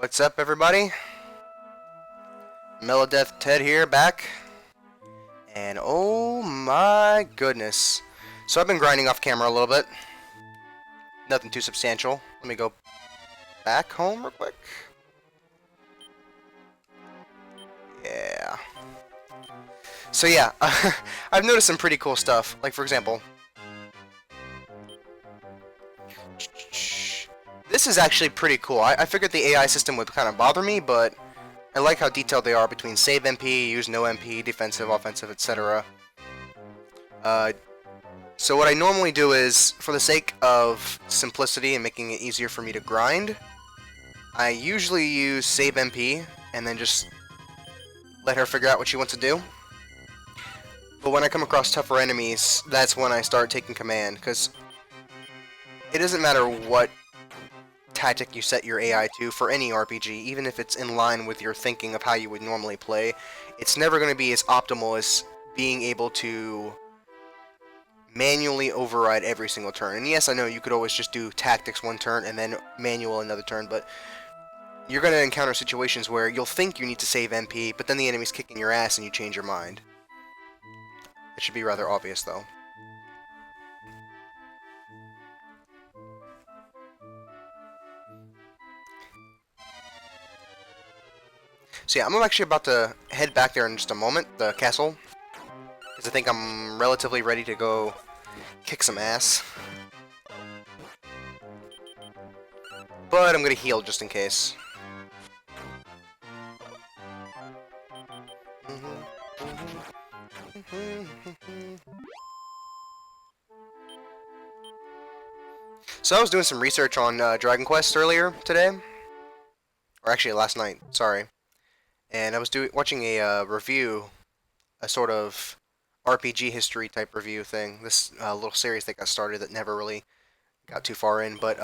What's up, everybody? Melodeath Ted here, back. And oh my goodness. So I've been grinding off camera a little bit. Nothing too substantial. Let me go back home real quick. Yeah. So yeah, I've noticed some pretty cool stuff. Like, for example, this is actually pretty cool. I figured the AI system would kind of bother me, but I like how detailed they are between save MP, use no MP, defensive, offensive, etc. So what I normally do is, for the sake of simplicity and making it easier for me to grind, I usually use save MP and then just let her figure out what she wants to do. But when I come across tougher enemies, that's when I start taking command, because it doesn't matter what tactic you set your AI to for any RPG, even if it's in line with your thinking of how you would normally play, it's never going to be as optimal as being able to manually override every single turn. And yes, I know you could always just do tactics one turn and then manual another turn, but you're going to encounter situations where you'll think you need to save MP, but then the enemy's kicking your ass and you change your mind. It should be rather obvious, though. So yeah, I'm actually about to head back there in just a moment, the castle, because I think I'm relatively ready to go kick some ass. But I'm going to heal just in case. So I was doing some research on Dragon Quest earlier today, or actually last night, sorry, and I was watching a review, a sort of RPG history type review thing, this little series that got started that never really got too far in, but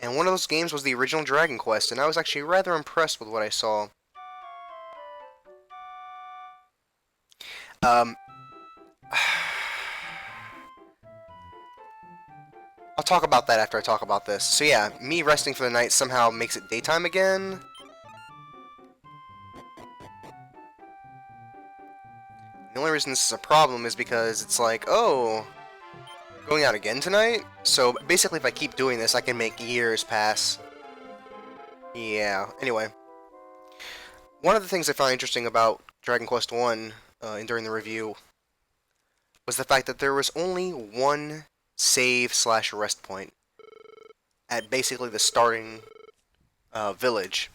and one of those games was the original Dragon Quest, and I was actually rather impressed with what I saw. Um, I'll talk about that after I talk about this. So yeah, me resting for the night somehow makes it daytime again. The only reason this is a problem is because it's like, oh, going out again tonight? So basically if I keep doing this, I can make years pass. Yeah, anyway. One of the things I found interesting about Dragon Quest 1 during the review was the fact that there was only one save/rest point at basically the starting village.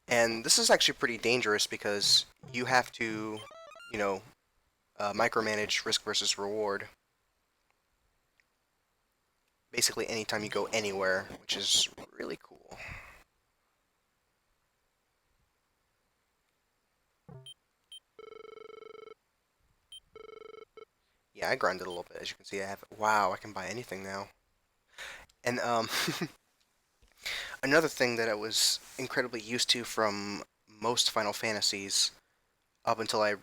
And this is actually pretty dangerous because you have to, you know, micromanage risk versus reward. Basically anytime you go anywhere, which is really cool. Yeah, I grinded a little bit. As you can see, I have... Wow, I can buy anything now. And, another thing that I was incredibly used to from most Final Fantasies, up until I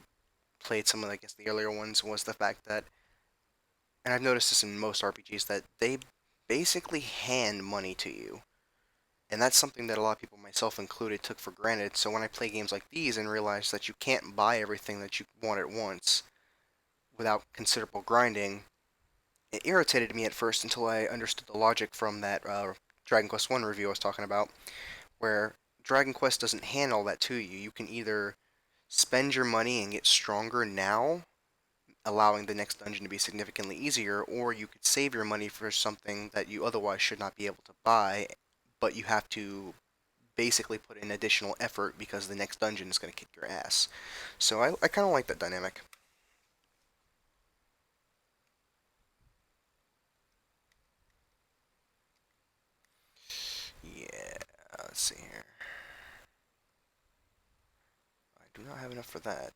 played some of, I guess, the earlier ones, was the fact that, and I've noticed this in most RPGs, that they basically hand money to you. And that's something that a lot of people, myself included, took for granted. So when I play games like these and realize that you can't buy everything that you want at once without considerable grinding, it irritated me at first until I understood the logic from that Dragon Quest 1 review I was talking about, where Dragon Quest doesn't hand all that to you. You can either spend your money and get stronger now, allowing the next dungeon to be significantly easier, or you could save your money for something that you otherwise should not be able to buy, but you have to basically put in additional effort because the next dungeon is going to kick your ass. So I kind of like that dynamic. Yeah, let's see here. I do not have enough for that.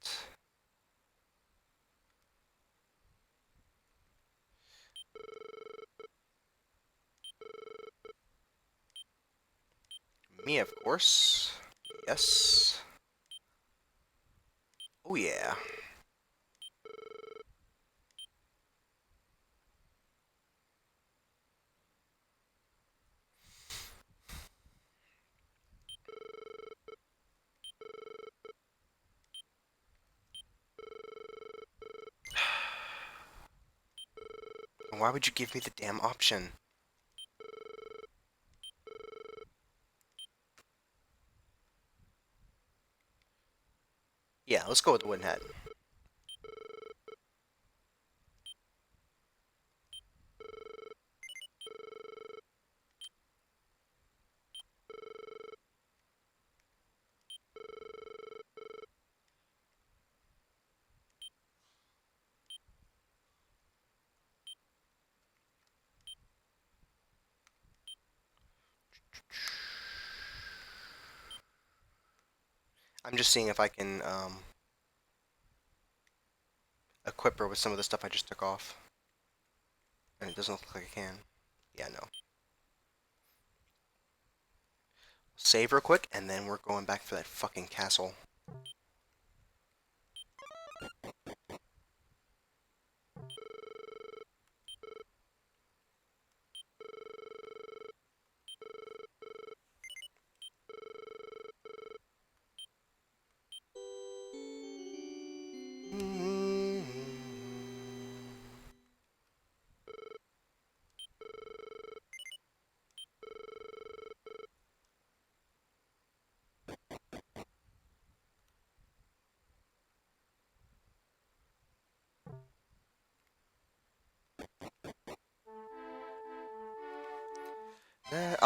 Me, of course. Yes. Oh yeah. Why would you give me the damn option? Yeah, let's go with the wooden hat. I'm just seeing if I can equip her with some of the stuff I just took off. And it doesn't look like I can. Yeah, no. Save real quick, and then we're going back for that fucking castle.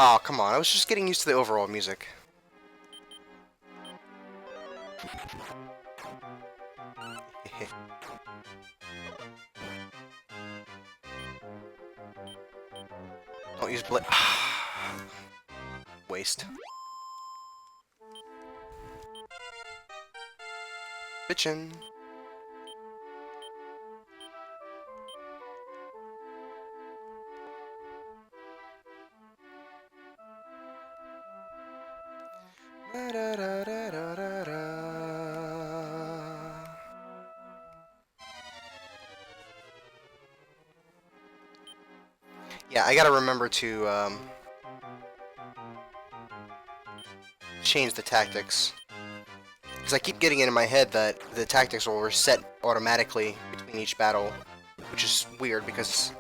Oh, come on. I was just getting used to the overall music. Don't use blit. Waste. Bitchin'. Yeah, I gotta remember to change the tactics. Because I keep getting it in my head that the tactics will reset automatically between each battle, which is weird because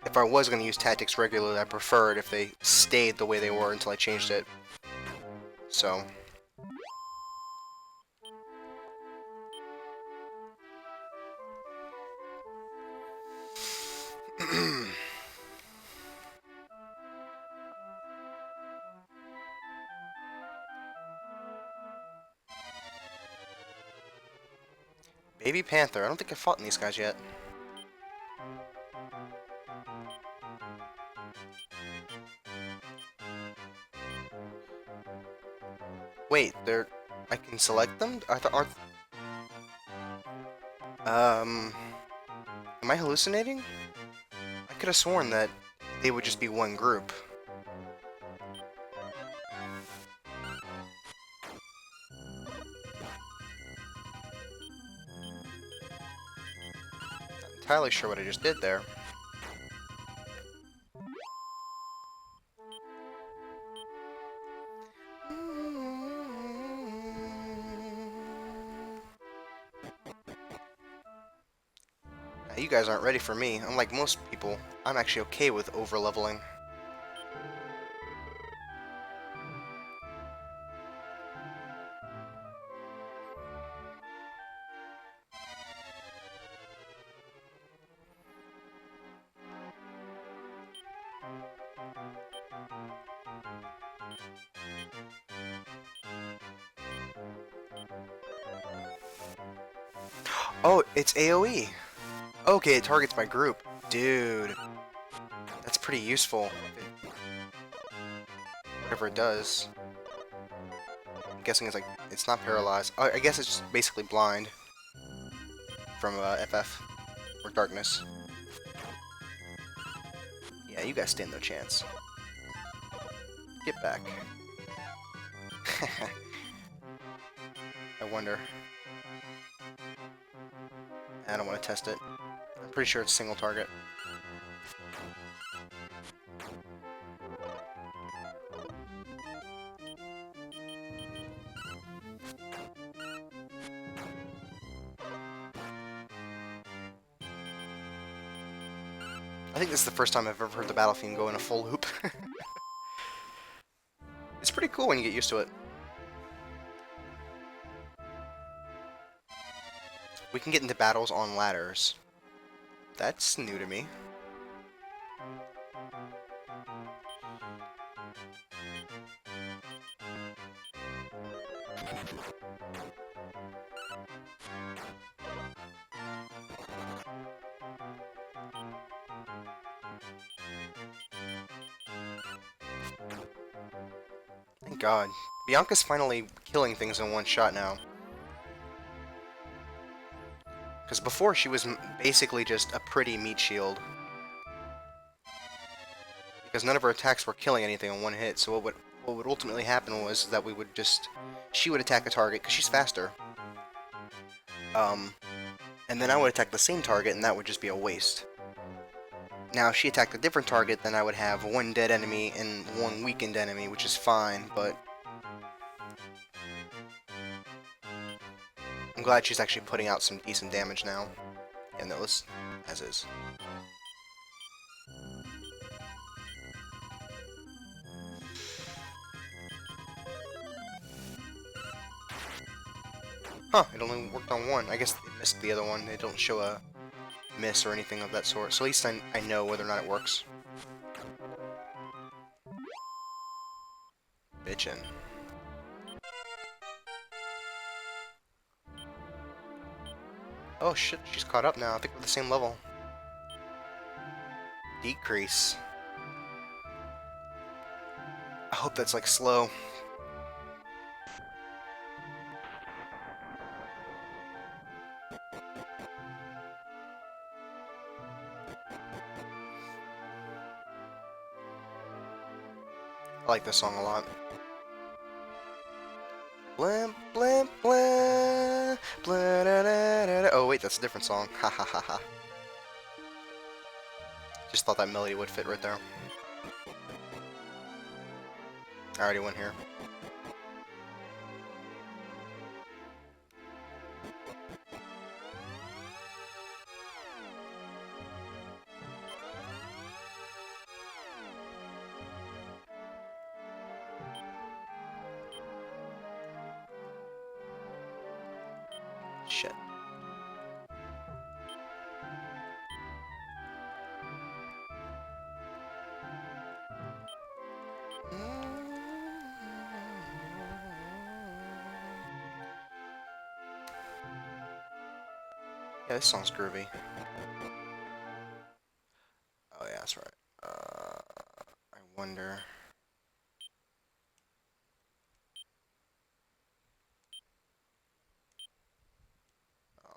if I was going to use tactics regularly, I prefer it if they stayed the way they were until I changed it. So... Baby Panther. I don't think I've fought in these guys yet. Wait, they're... I can select them? I thought aren't... Am I hallucinating? I could have sworn that they would just be one group. Not entirely sure what I just did there. You guys aren't ready for me. Unlike most people, I'm actually okay with over-leveling. Oh, it's AoE! Okay, it targets my group. Dude, that's pretty useful. Whatever it does. I'm guessing it's like, it's not paralyzed. I guess it's just basically blind. From FF. Or darkness. Yeah, you guys stand no chance. Get back. I wonder. I don't want to test it. I'm pretty sure it's single target. I think this is the first time I've ever heard the battle theme go in a full loop. It's pretty cool when you get used to it. We can get into battles on ladders. That's new to me. Thank God. Bianca's finally killing things in one shot now. Because before she was basically just a pretty meat shield. Because none of her attacks were killing anything on one hit, so what would ultimately happen was that we would just... She would attack a target, because she's faster. And then I would attack the same target, and that would just be a waste. Now, if she attacked a different target, then I would have one dead enemy and one weakened enemy, which is fine, but... I'm glad she's actually putting out some decent damage now. And that was as is. Huh, it only worked on one. I guess they missed the other one. They don't show a miss or anything of that sort, so at least I know whether or not it works. Bitchin'. Oh shit, she's caught up now. I think we're the same level. Decrease. I hope that's like slow. I like this song a lot. Blam, blam, blam, blah, da, da, da, da. Oh wait, that's a different song. Ha ha ha ha. Just thought that melody would fit right there. I already went here. Shit. Yeah, this song's groovy. Oh yeah, that's right. I wonder...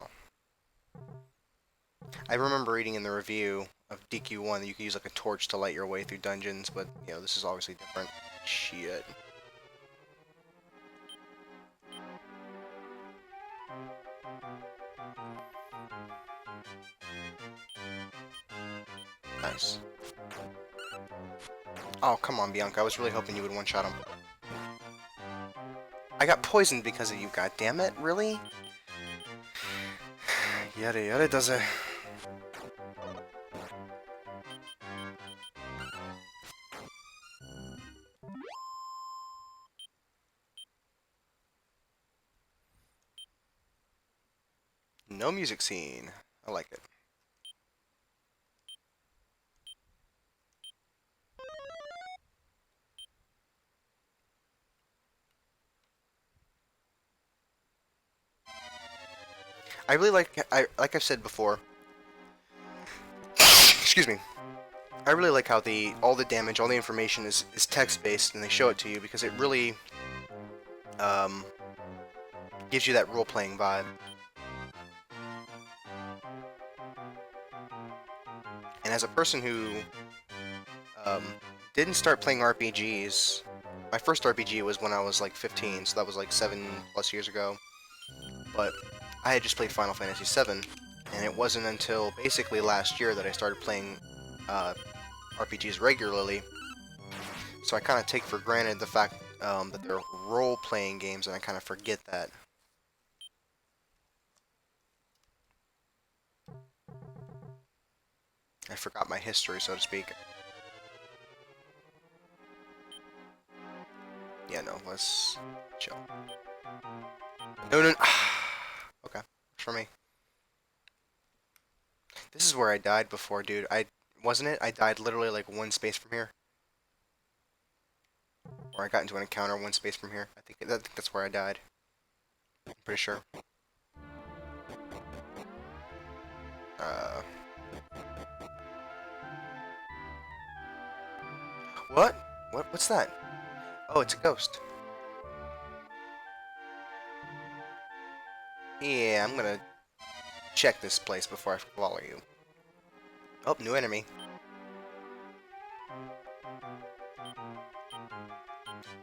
Oh. I remember reading in the review of DQ1 that you could use like a torch to light your way through dungeons, but you know, this is obviously different. Shit. Nice. Oh, come on, Bianca. I was really hoping you would one-shot him. I got poisoned because of you, goddammit. Really? Yada yada does it. No music scene. I like it. I really like I've said before. Excuse me. I really like how all the damage, all the information is text based, and they show it to you because it really gives you that role playing vibe. And as a person who didn't start playing RPGs, my first RPG was when I was like 15, so that was like 7+ years ago. But I had just played Final Fantasy VII, And it wasn't until basically last year that I started playing RPGs regularly. So I kind of take for granted the fact that they're role-playing games, and I kind of forget that. I forgot my history, so to speak. Yeah, no, let's chill. No, no, no. Okay, for me. This is where I died before, dude. Wasn't it? I died literally like one space from here. Or I got into an encounter one space from here. I think that's where I died. I'm pretty sure. Uh, what? What's that? Oh, it's a ghost. Yeah, I'm gonna check this place before I follow you. Oh, new enemy.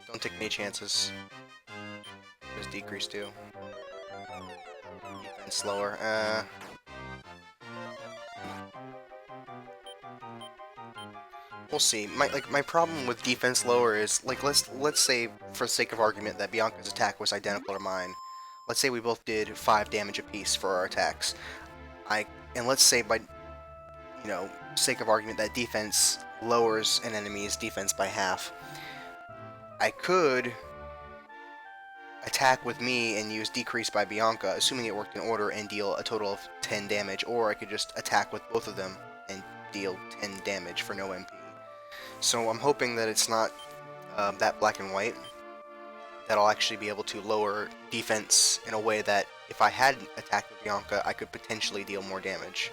Don't take any chances. Just decrease too. Defense slower. We'll see. My problem with defense lower is like let's say for the sake of argument that Bianca's attack was identical to mine. Let's say we both did 5 damage apiece for our attacks. And let's say by sake of argument that defense lowers an enemy's defense by half. I could attack with me and use decrease by Bianca, assuming it worked in order, and deal a total of 10 damage, or I could just attack with both of them and deal 10 damage for no MP. So I'm hoping that it's not that black and white, that I'll actually be able to lower defense in a way that if I hadn't attacked with Bianca, I could potentially deal more damage.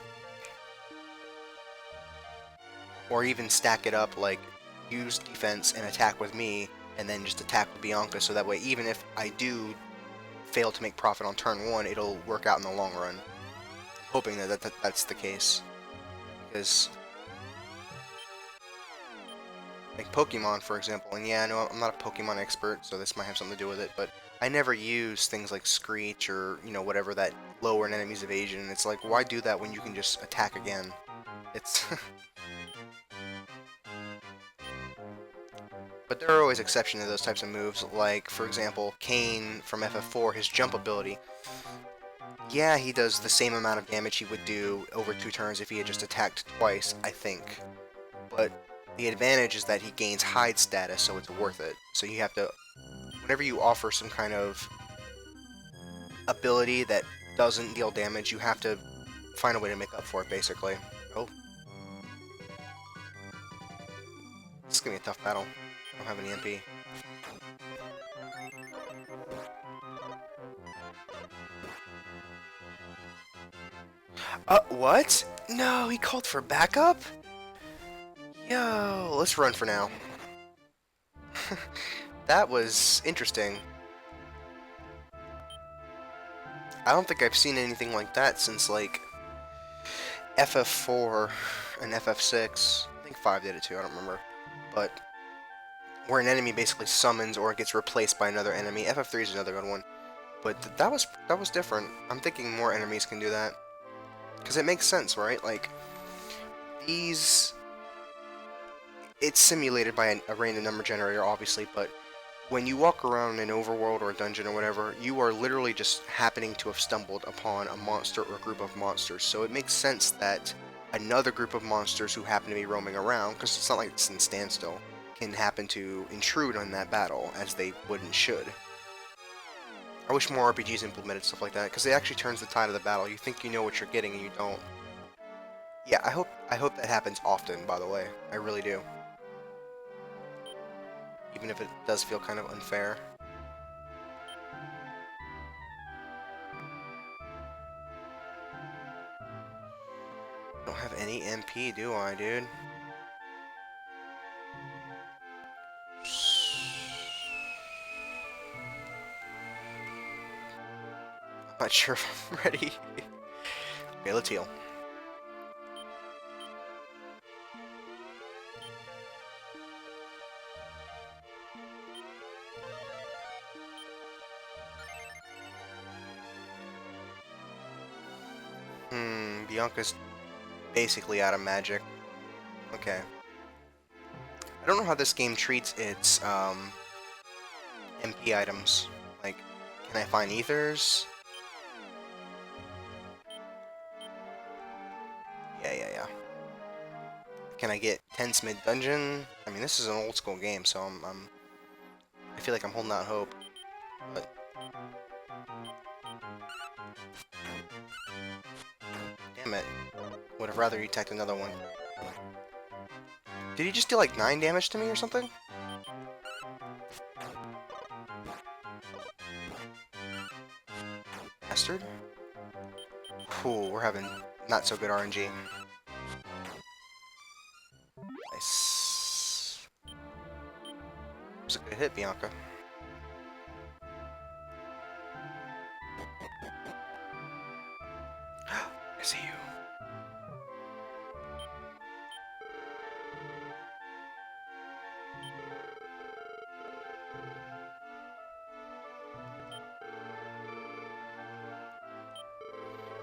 Or even stack it up, like use defense and attack with me, and then just attack with Bianca, so that way even if I do fail to make profit on turn 1, it'll work out in the long run. Hoping that's the case. Because like Pokemon, for example, and yeah, I know I'm not a Pokemon expert, so this might have something to do with it, but I never use things like Screech or, whatever that lower an enemy's evasion. It's like, why do that when you can just attack again? It's... But there are always exceptions to those types of moves, like, for example, Kane from FF4, his jump ability. Yeah, he does the same amount of damage he would do over 2 turns if he had just attacked twice, I think. But the advantage is that he gains hide status, so it's worth it. So you have to, whenever you offer some kind of ability that doesn't deal damage, you have to find a way to make up for it, basically. Oh. This is gonna be a tough battle. I don't have any MP. What? No, he called for backup? Yo, let's run for now. That was interesting. I don't think I've seen anything like that since, like, FF4 and FF6. I think 5 did it too, I don't remember. But where an enemy basically summons or gets replaced by another enemy. FF3 is another good one. But that was different. I'm thinking more enemies can do that. Because it makes sense, right? Like, these... It's simulated by a random number generator, obviously, but when you walk around an overworld or a dungeon or whatever, you are literally just happening to have stumbled upon a monster or a group of monsters. So it makes sense that another group of monsters who happen to be roaming around, because it's not like it's in standstill, can happen to intrude on that battle, as they would and should. I wish more RPGs implemented stuff like that, because it actually turns the tide of the battle. You think you know what you're getting, and you don't. Yeah, I hope that happens often, by the way. I really do. Even if it does feel kind of unfair. Don't have any MP, do I, dude? I'm not sure if I'm ready. Okay, let's heal. Bianca's basically out of magic. Okay. I don't know how this game treats its MP items. Like, can I find ethers? Yeah. Can I get Tense Mid Dungeon? I mean, this is an old school game, so I feel like I'm holding out hope. But damn it, would have rather you attacked another one. Did he just deal like 9 damage to me or something? Bastard. Cool, we're having not so good RNG. Nice. It was a good hit, Bianca. I see you.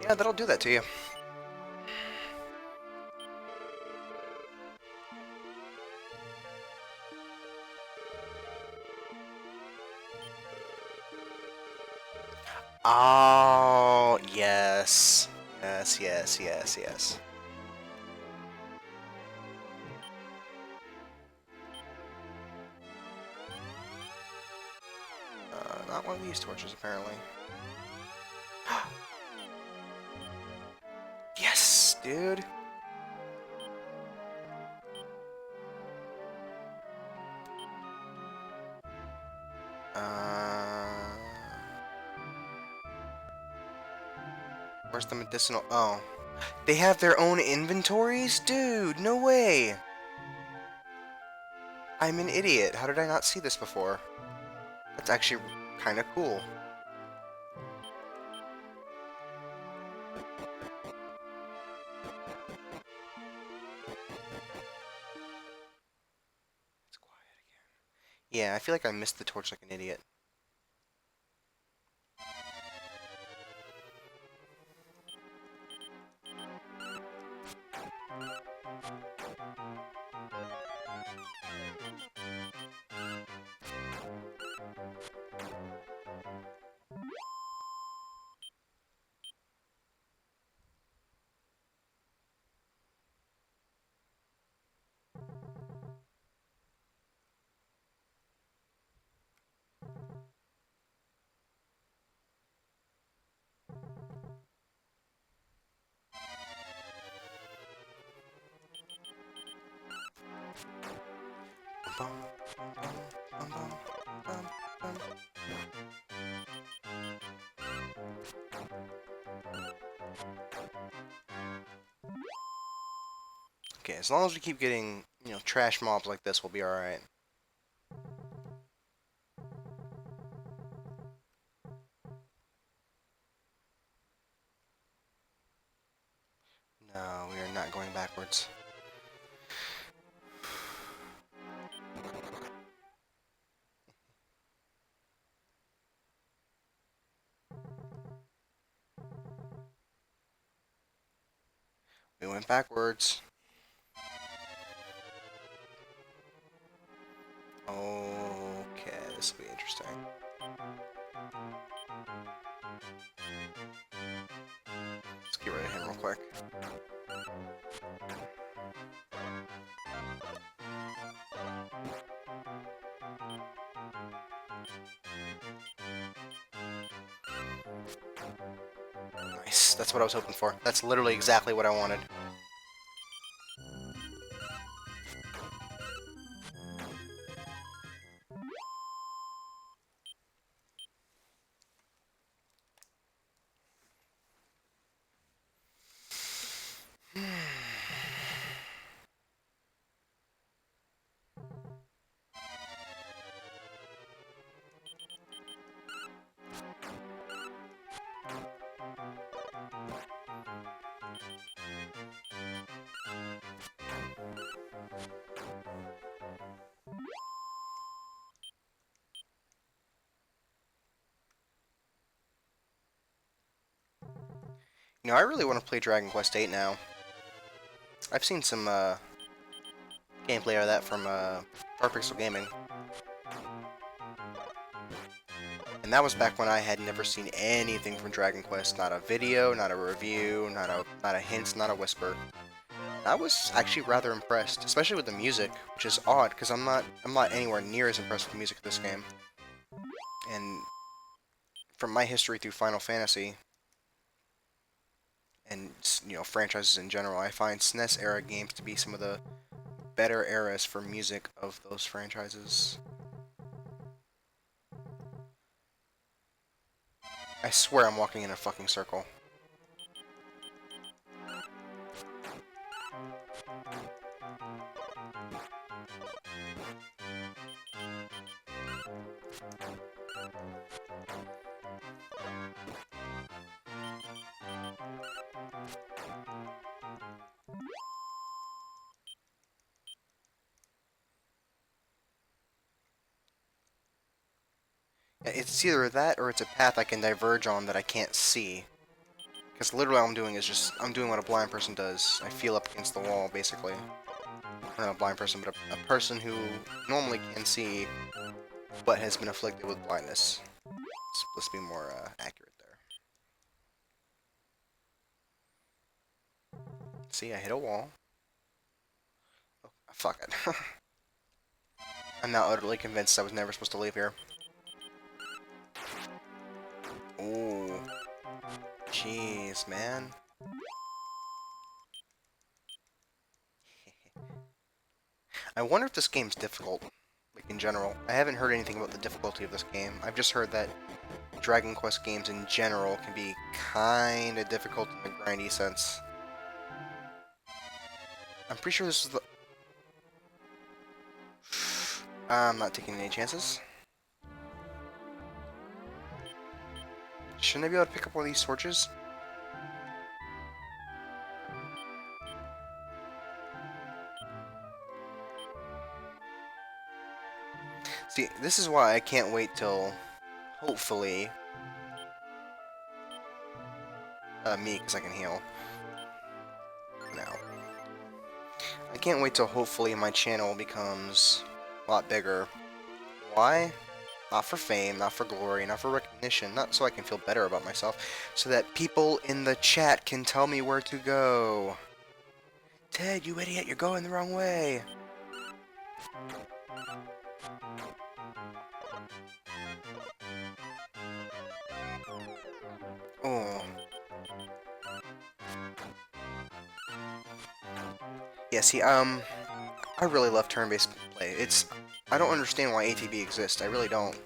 Yeah, that'll do that to you. Oh, yes. Yes. Not one of these torches, apparently. Yes, dude. Where's the medicinal? Oh. They have their own inventories? Dude, no way. I'm an idiot. How did I not see this before? That's actually kind of cool. It's quiet again. Yeah, I feel like I missed the torch like an idiot. Bum, bum, bum, bum, bum, bum. Okay, as long as we keep getting, trash mobs like this, we'll be alright. No, we are not going backwards. We went backwards. Okay, this will be interesting. Let's get rid of him real quick. Nice, that's what I was hoping for. That's literally exactly what I wanted. You know, I really want to play Dragon Quest VIII now. I've seen some gameplay of that from Dark Pixel Gaming. And that was back when I had never seen anything from Dragon Quest. Not a video, not a review, not a hint, not a whisper. I was actually rather impressed, especially with the music, which is odd because I'm not anywhere near as impressed with the music of this game. And from my history through Final Fantasy and franchises in general, I find SNES era games to be some of the better eras for music of those franchises. I swear I'm walking in a fucking circle. It's either that or it's a path I can diverge on that I can't see. Because literally all I'm doing is I'm doing what a blind person does. I feel up against the wall, basically. Or not a blind person, but a person who normally can see, but has been afflicted with blindness. Let's be more accurate there. See, I hit a wall. Oh, fuck it. I'm now utterly convinced I was never supposed to leave here. Ooh. Jeez, man. I wonder if this game's difficult, like in general. I haven't heard anything about the difficulty of this game. I've just heard that Dragon Quest games in general can be kinda difficult in the grindy sense. I'm pretty sure this is the... I'm not taking any chances. Shouldn't I be able to pick up one of these torches? See, this is why I can't wait till, hopefully, me, because I can heal. Now. I can't wait till hopefully my channel becomes a lot bigger. Why? Not for fame, not for glory, not for recognition, not so I can feel better about myself, so that people in the chat can tell me where to go. Ted, you idiot, you're going the wrong way. Oh. Yeah, see, I really love turn-based play. I don't understand why ATB exists. I really don't.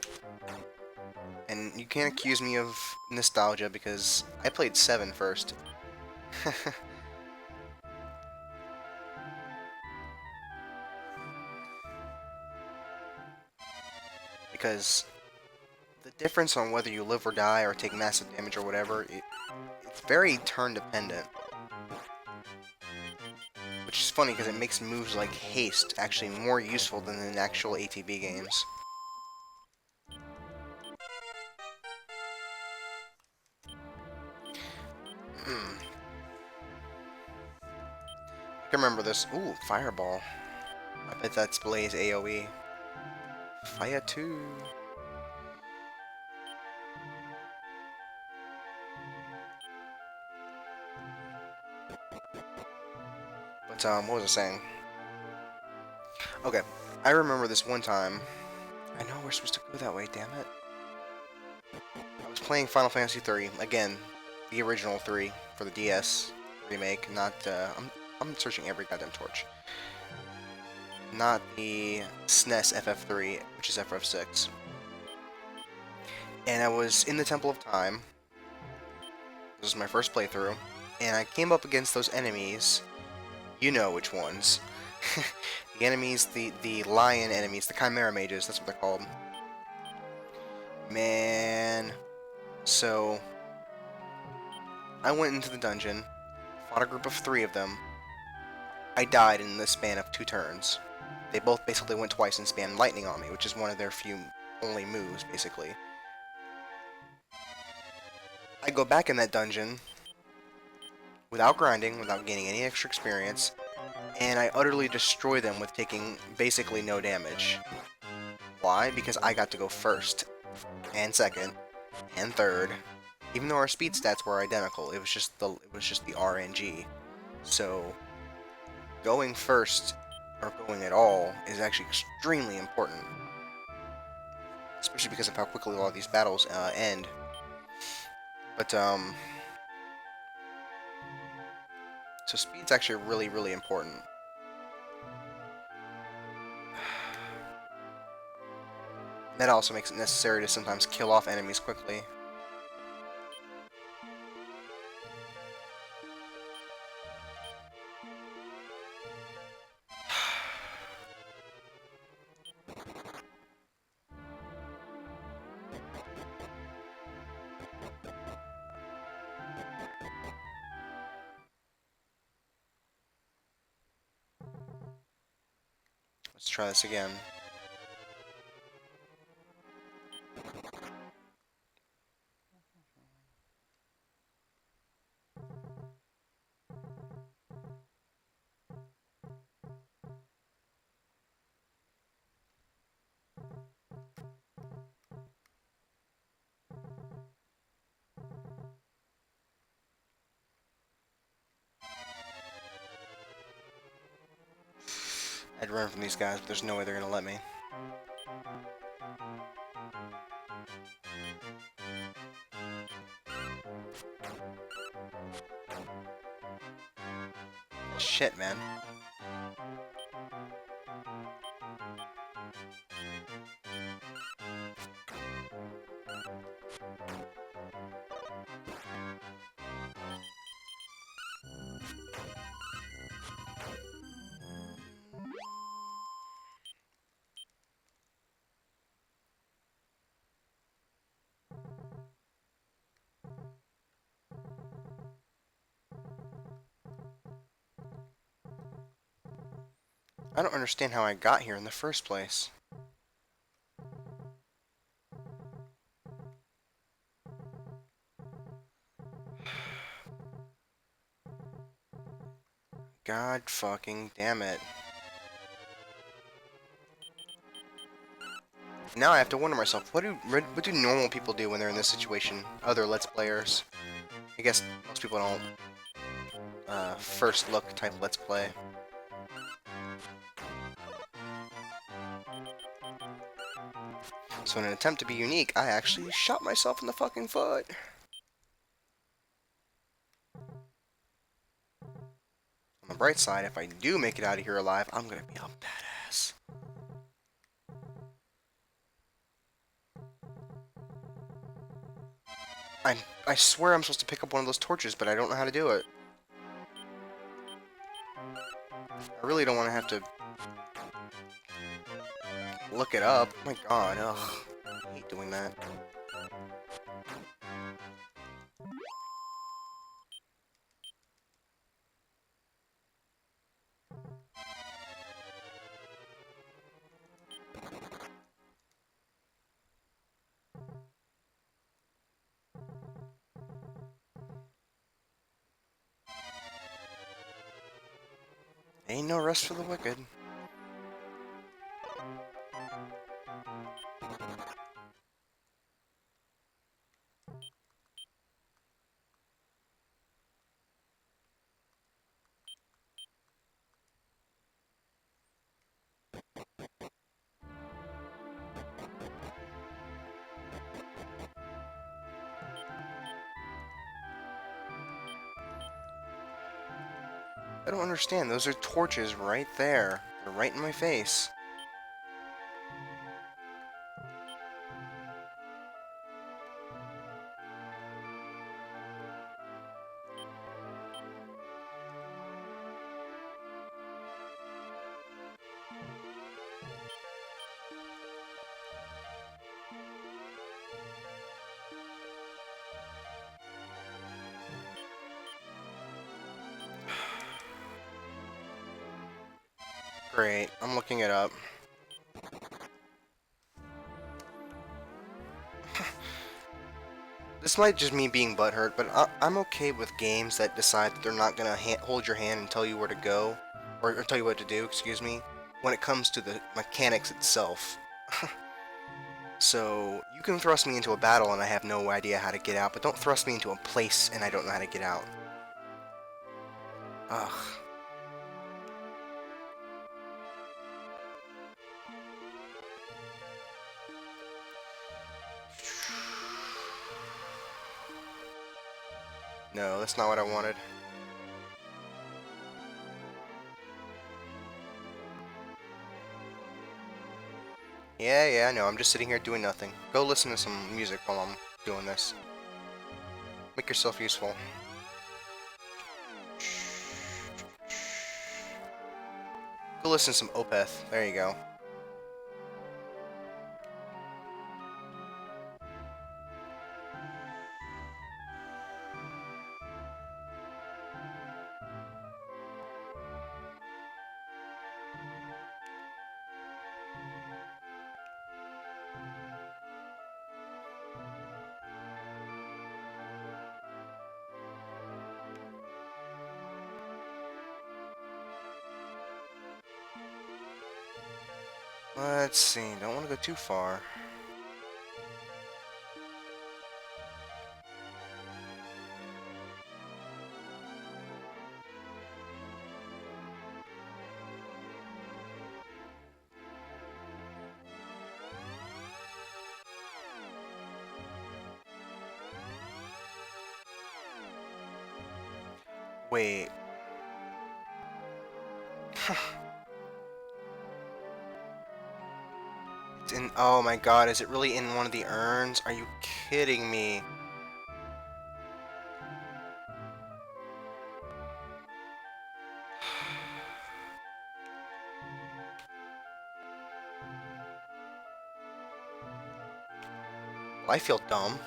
And you can't accuse me of nostalgia because I played 7 first. Because the difference on whether you live or die or take massive damage or whatever, it's very turn dependent. Which is funny because it makes moves like haste actually more useful than in actual ATB games. I can remember this. Ooh, Fireball. I bet that's Blaze AoE. Fire 2. But, what was I saying? Okay, I remember this one time. I know we're supposed to go that way, damn it. I was playing Final Fantasy 3, again, the original 3 for the DS remake, not, I'm searching every goddamn torch. Not the SNES FF3, which is FF6. And I was in the Temple of Time. This was my first playthrough. And I came up against those enemies. You know which ones. The enemies, the lion enemies, the Chimera Mages, that's what they're called. Man. So, I went into the dungeon, fought a group of 3 of them. I died in the span of 2 turns. They both basically went twice and spammed lightning on me, which is one of their few only moves, basically. I go back in that dungeon, without grinding, without gaining any extra experience, and I utterly destroy them with taking basically no damage. Why? Because I got to go first, and second, and third. Even though our speed stats were identical, it was just the RNG. So going first or going at all is actually extremely important, especially because of how quickly a lot of these battles end. But so speed's actually really, really important. That also makes it necessary to sometimes kill off enemies quickly. Let's try this again. I'd run from these guys, but there's no way they're gonna let me. Shit, man. I don't understand how I got here in the first place. God fucking damn it. Now I have to wonder myself, what do normal people do when they're in this situation? Other Let's Players. I guess most people don't first look type Let's Play. So in an attempt to be unique, I actually shot myself in the fucking foot. On the bright side, if I do make it out of here alive, I'm gonna be a badass. I swear I'm supposed to pick up one of those torches, but I don't know how to do it. I really don't want to have to look it up. Oh my god, ugh. I hate doing that. Ain't no rest for the wicked. I don't understand. Those are torches right there. They're right in my face. Great. I'm looking it up. This might just me being butthurt, but I'm okay with games that decide that they're not gonna hold your hand and tell you where to go, or tell you what to do, excuse me, when it comes to the mechanics itself. So, you can thrust me into a battle and I have no idea how to get out, but don't thrust me into a place and I don't know how to get out. Ugh. No, that's not what I wanted. Yeah, I know. I'm just sitting here doing nothing. Go listen to some music while I'm doing this. Make yourself useful. Go listen to some Opeth. There you go. Let's see. Don't want to go too far. Wait. It's in. Oh my god, is it really in one of the urns? Are you kidding me? Well, I feel dumb.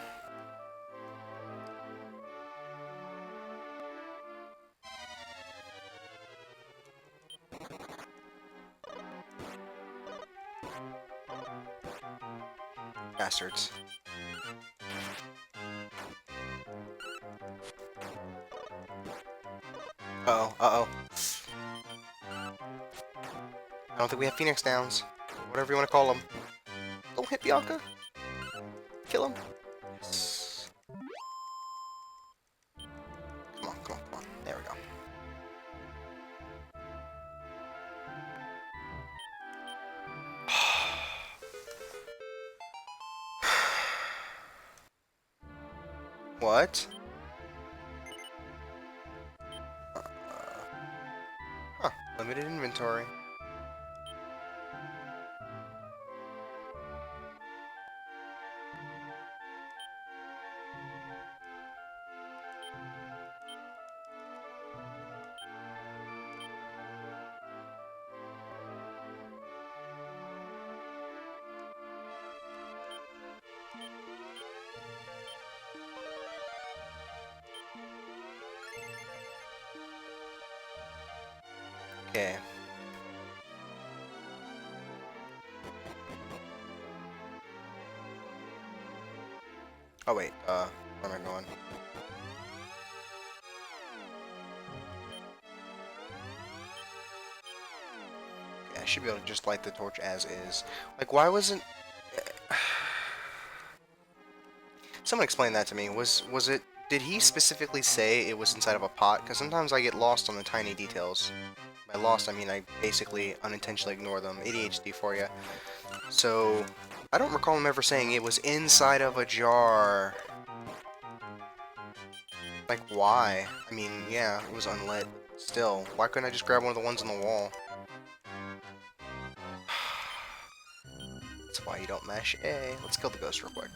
Bastards. Uh-oh, uh-oh. I don't think we have Phoenix Downs. Whatever you want to call them. Don't hit Bianca. Kill him. Yes. Come on, come on, come on. There we go. What? Huh. Limited inventory. Okay. Oh wait, where am I going? Yeah, I should be able to just light the torch as is. Like, why wasn't... Someone explain that to me. Was it... Did he specifically say it was inside of a pot? Because sometimes I get lost on the tiny details. By lost, I mean I basically unintentionally ignore them. ADHD for you. So, I don't recall him ever saying it was inside of a jar. Like, why? I mean, yeah, it was unlit. Still, why couldn't I just grab one of the ones on the wall? That's why you don't mash A. Let's kill the ghost real quick.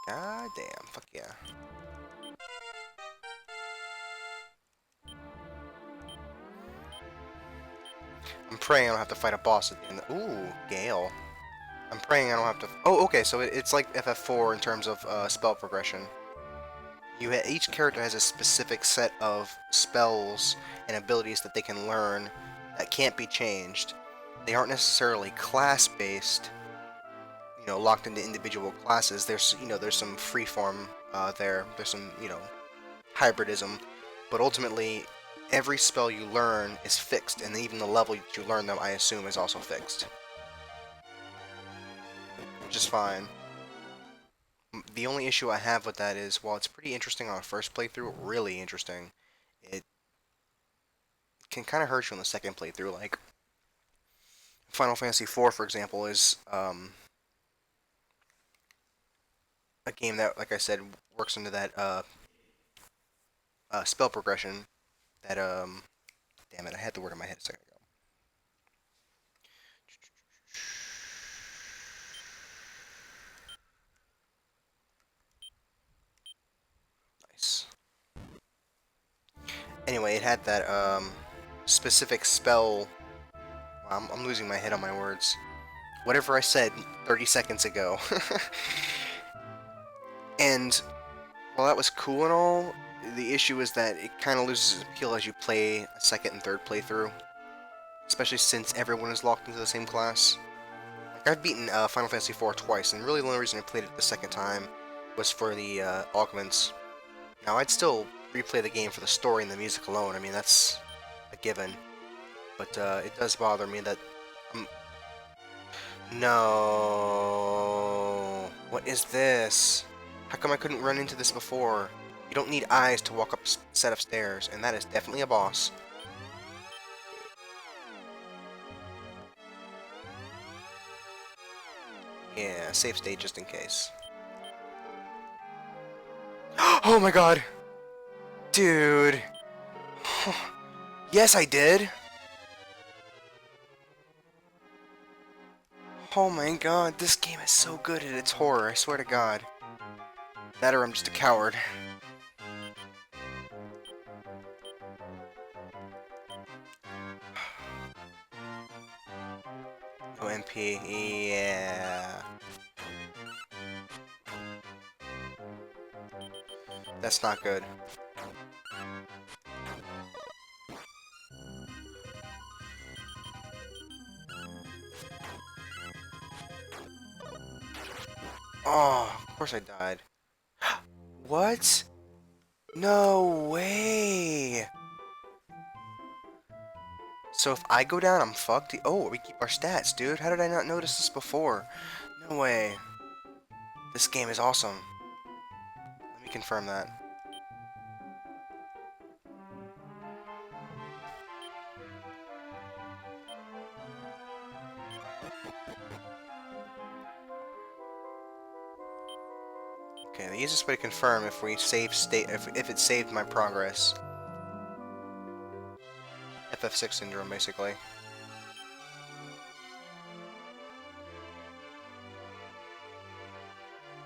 God damn, fuck yeah. I'm praying I don't have to fight a boss at the end. Ooh, Gale. I'm praying I don't have to... Oh, okay, so it's like FF4 in terms of spell progression. Each character has a specific set of spells and abilities that they can learn that can't be changed. They aren't necessarily class-based, locked into individual classes. There's some freeform there. There's some, hybridism, but ultimately, every spell you learn is fixed, and even the level that you learn them, I assume, is also fixed, which is fine. The only issue I have with that is, while it's pretty interesting on a first playthrough, really interesting, it can kind of hurt you on the second playthrough. Like Final Fantasy IV, for example, is a game that, like I said, works into that spell progression. That damn it, I had the word in my head a second ago. Nice. Anyway, it had that specific spell. I'm losing my head on my words. Whatever I said 30 seconds ago. And while that was cool and all, the issue is that it kind of loses its appeal as you play a second and third playthrough. Especially since everyone is locked into the same class. Like, I've beaten Final Fantasy IV twice, and really the only reason I played it the second time was for the augments. Now, I'd still replay the game for the story and the music alone. I mean, that's a given. But it does bother me that I'm... No. What is this? How come I couldn't run into this before? You don't need eyes to walk up a set of stairs, and that is definitely a boss. Yeah, save state just in case. Oh my god! Dude! Yes, I did! Oh my god, this game is so good at its horror, I swear to god. That or I'm just a coward. No MP, yeah. That's not good. Oh, of course I died. What? No way! So if I go down, I'm fucked? Oh, we keep our stats, dude. How did I not notice this before? No way. This game is awesome. Let me confirm that. Okay, the easiest way to confirm if we save state if it saved my progress. FF6 syndrome, basically.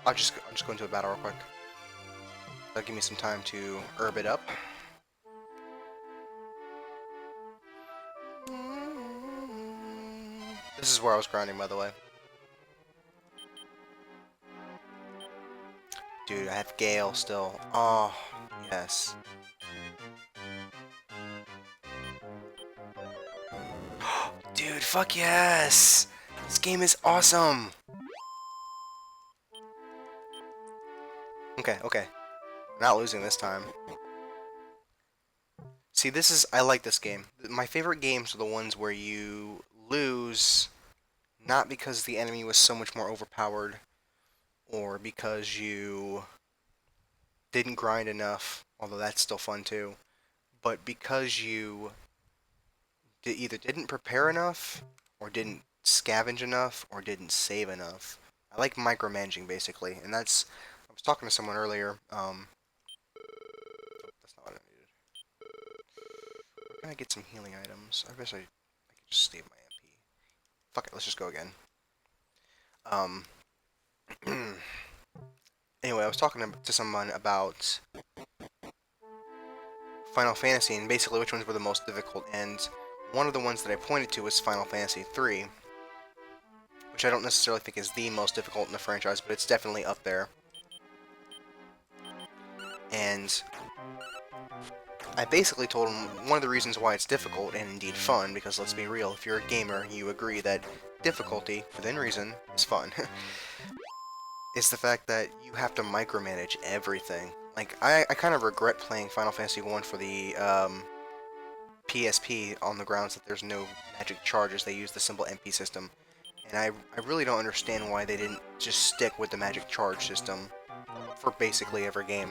I'll just go into a battle real quick. That'll give me some time to herb it up. This is where I was grinding, by the way. Dude, I have Gale still. Oh, yes. Dude, fuck yes! This game is awesome! Okay, okay. Not losing this time. See, I like this game. My favorite games are the ones where you lose not because the enemy was so much more overpowered, or because you didn't grind enough, although that's still fun too, but because you either didn't prepare enough, or didn't scavenge enough, or didn't save enough. I like micromanaging, basically, and that's... I was talking to someone earlier, that's not what I needed. Where can I get some healing items? I guess I could just save my MP. Fuck it, let's just go again. Anyway, I was talking to someone about Final Fantasy and basically which ones were the most difficult, and one of the ones that I pointed to was Final Fantasy III, which I don't necessarily think is the most difficult in the franchise, but it's definitely up there. and I basically told him one of the reasons why it's difficult and indeed fun, because let's be real, if you're a gamer, you agree that difficulty, within reason, is fun, is the fact that you have to micromanage everything. Like, I kind of regret playing Final Fantasy 1 for the PSP on the grounds that there's no magic charges, they use the simple MP system. And I really don't understand why they didn't just stick with the magic charge system for basically every game.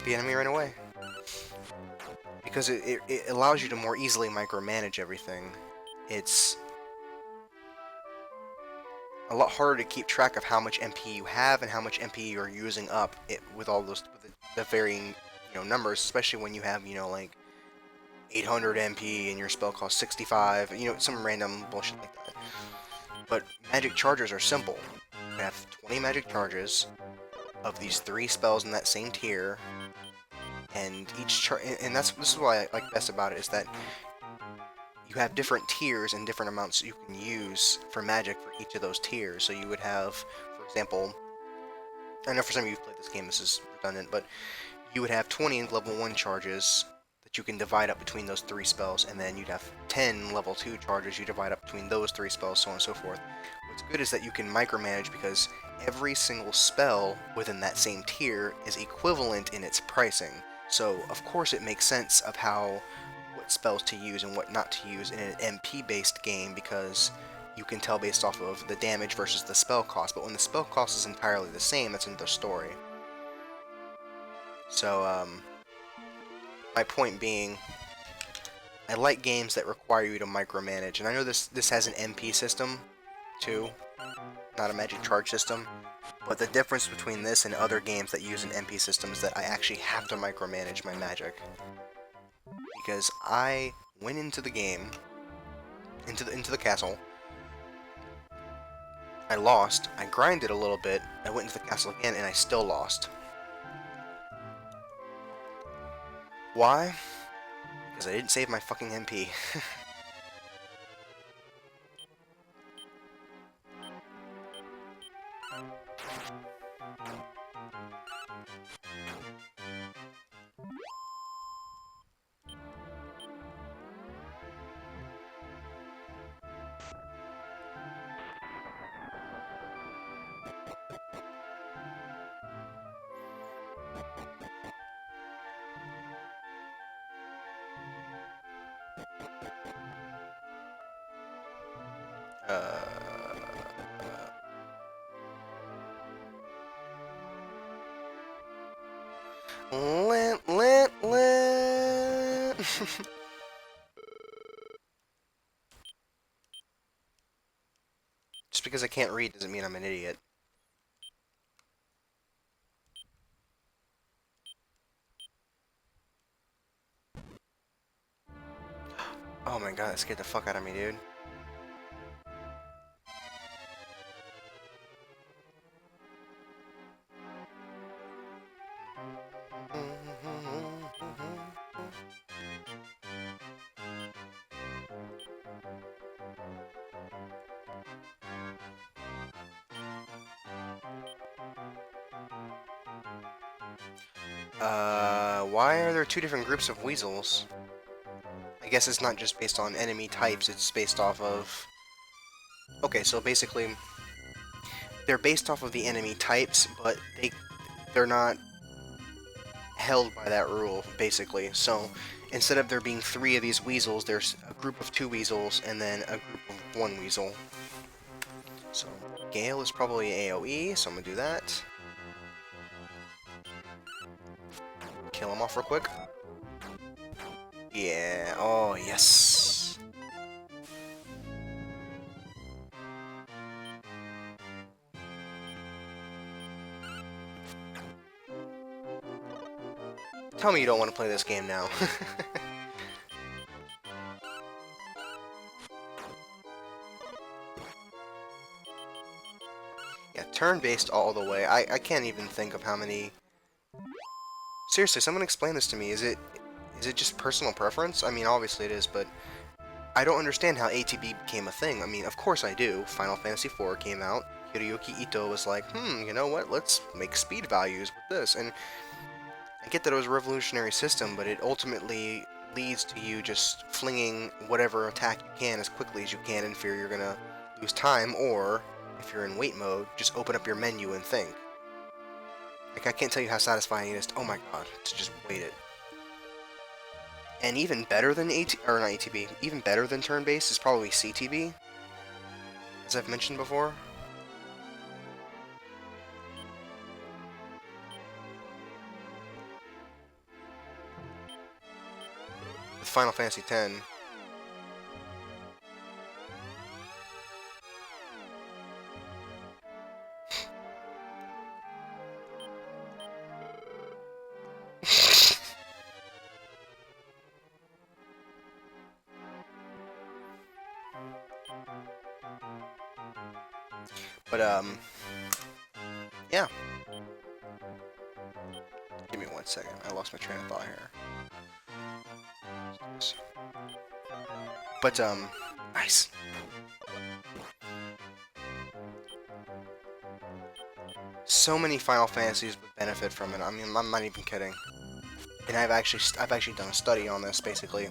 The enemy ran away. Because it allows you to more easily micromanage everything. It's a lot harder to keep track of how much MP you have and how much MP you're using up with all those with the varying numbers, especially when you have like 800 MP and your spell costs 65, some random bullshit like that. But magic charges are simple. You have 20 magic charges of these 3 spells in that same tier, and and this is what I like best about it, is that you have different tiers and different amounts you can use for magic for each of those tiers. So you would have, for example, I know for some of you who've played this game this is redundant, but you would have 20 level 1 charges that you can divide up between those 3 spells, and then you'd have 10 level 2 charges you divide up between those 3 spells, so on and so forth. What's good is that you can micromanage because every single spell within that same tier is equivalent in its pricing. So of course it makes sense of what spells to use and what not to use in an MP based game, because you can tell based off of the damage versus the spell cost. But when the spell cost is entirely the same, that's another story. So my point being, I like games that require you to micromanage, and I know this has an MP system too, not a magic charge system, but the difference between this and other games that use an MP system is that I actually have to micromanage my magic. Because I went into the game, into the castle, I lost, I grinded a little bit, I went into the castle again, and I still lost. Why? Because I didn't save my fucking MP. Just because I can't read doesn't mean I'm an idiot. Oh my god, that scared the fuck out of me, dude. Why are there 2 different groups of weasels? I guess it's not just based on enemy types, it's based off of... Okay, so basically, they're based off of the enemy types, but they're not held by that rule, basically. So, instead of there being 3 of these weasels, there's a group of 2 weasels, and then a group of 1 weasel. So, Gale is probably AoE, so I'm gonna do that. Kill him off real quick. Yeah, oh yes. Tell me you don't want to play this game now. Yeah, turn-based all the way. I can't even think of how many... Seriously, someone explain this to me. Is it just personal preference? I mean, obviously it is, but I don't understand how ATB became a thing. I mean, of course I do. Final Fantasy IV came out, Hiroyuki Ito was like, you know what? Let's make speed values with this. And I get that it was a revolutionary system, but it ultimately leads to you just flinging whatever attack you can as quickly as you can in fear you're gonna lose time, or if you're in wait mode, just open up your menu and think. Like, I can't tell you how satisfying it is to, oh my god, to just wait it. And even better than or not ATB, even better than turn-based is probably CTB, as I've mentioned before. With Final Fantasy X, but yeah. Give me 1 second. I lost my train of thought here. But nice. So many Final Fantasies would benefit from it. I mean, I'm not even kidding. And I've actually done a study on this basically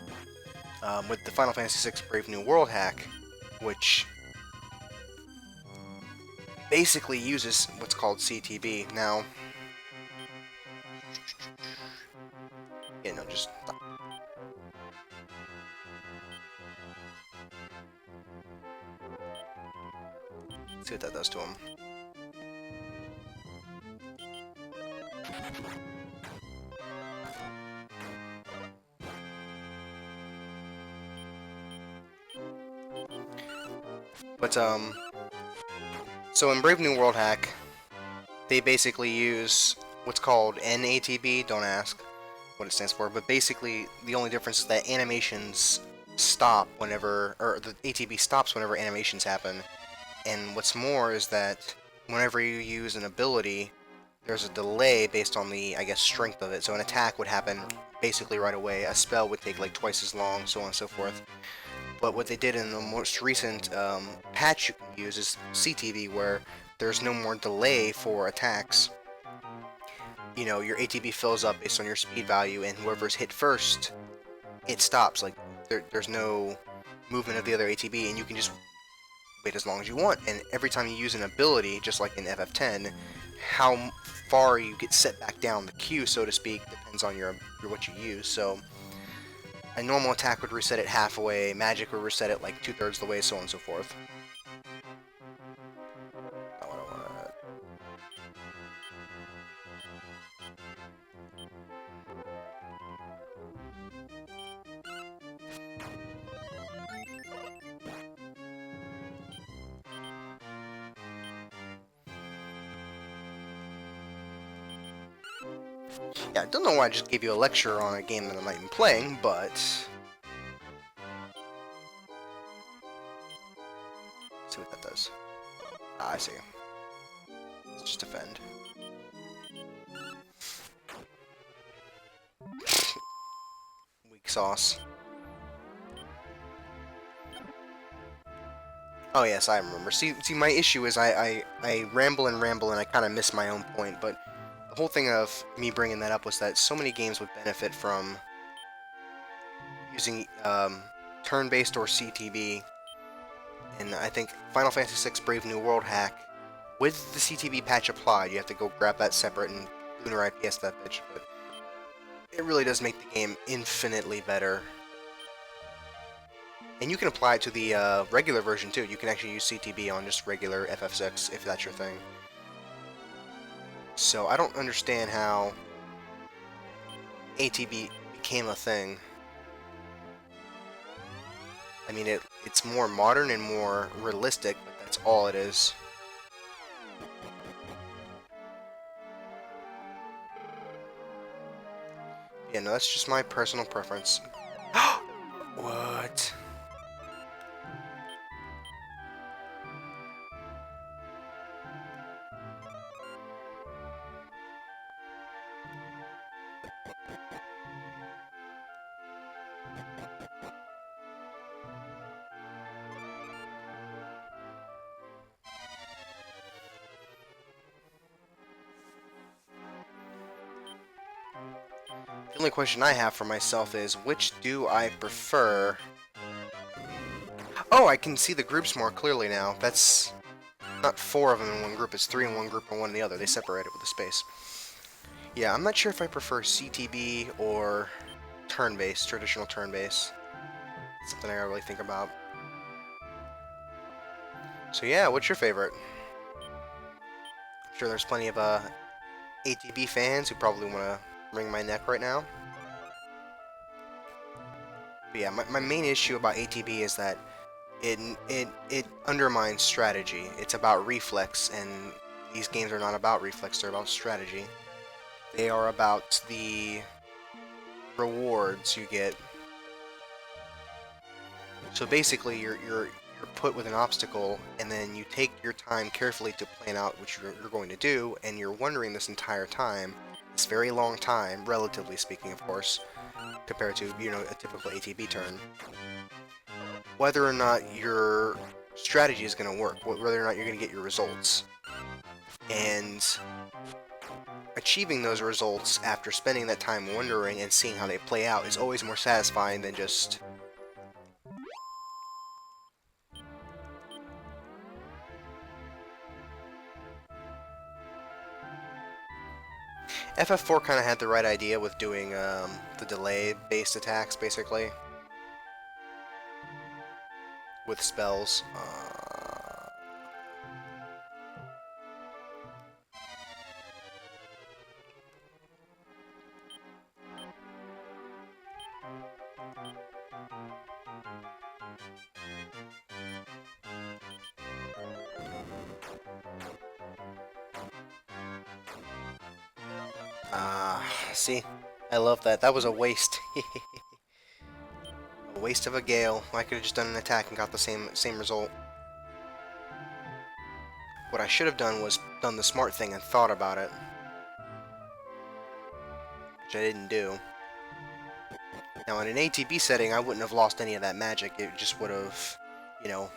with the Final Fantasy VI Brave New World hack, which basically uses what's called CTB. Now, yeah, no, just stop. See what that does to him. But so in Brave New World hack, they basically use what's called NATB. Don't ask what it stands for, but basically the only difference is that animations stop whenever, or the ATB stops whenever animations happen. And what's more is that whenever you use an ability, there's a delay based on the, I guess, strength of it. So an attack would happen basically right away. A spell would take like twice as long, so on and so forth. But what they did in the most recent patch you can use is CTV, where there's no more delay for attacks. You know, your ATB fills up based on your speed value, and whoever's hit first, it stops. Like, there's no movement of the other ATB, and you can just wait as long as you want. And every time you use an ability, just like in FF10, how far you get set back down the queue, so to speak, depends on your what you use. So a normal attack would reset it halfway, magic would reset it like 2/3 the way, so on and so forth. Not what I wanted. Yeah, I don't know why I just gave you a lecture on a game that I'm not even playing, but see what that does. Ah, I see. Let's just defend. Weak sauce. Oh yes, I remember. See, my issue is I ramble and ramble and I kind of miss my own point, but the whole thing of me bringing that up was that so many games would benefit from using turn-based or CTB, and I think Final Fantasy VI Brave New World hack, with the CTB patch applied, you have to go grab that separate and Lunar IPS that bitch, but it really does make the game infinitely better. And you can apply it to the regular version too. You can actually use CTB on just regular FF6 if that's your thing. So I don't understand how ATB became a thing. I mean, it's more modern and more realistic, but that's all it is. Yeah, no, that's just my personal preference. What? The only question I have for myself is, which do I prefer? Oh, I can see the groups more clearly now. That's not 4 of them in one group, it's 3 in one group and 1 in the other. They separate it with a space. Yeah, I'm not sure if I prefer CTB or turn-based, traditional turn-based. Something I gotta really think about. So yeah, what's your favorite? I'm sure there's plenty of ATB fans who probably want to wring my neck right now. But yeah, my main issue about ATB is that it undermines strategy. It's about reflex, and these games are not about reflex, they're about strategy. They are about the rewards you get. So basically, you're put with an obstacle, and then you take your time carefully to plan out what you're going to do, and you're wondering this entire time, this very long time, relatively speaking, of course, compared to, you know, a typical ATB turn, whether or not your strategy is going to work, whether or not you're going to get your results. And achieving those results after spending that time wondering and seeing how they play out is always more satisfying than just FF4 kind of had the right idea with doing the delay-based attacks, basically, with spells. See? I love that. That was a waste. A waste of a Gale. I could have just done an attack and got the same result. What I should have done was done the smart thing and thought about it. Which I didn't do. Now, in an ATB setting, I wouldn't have lost any of that magic. It just would have, you know,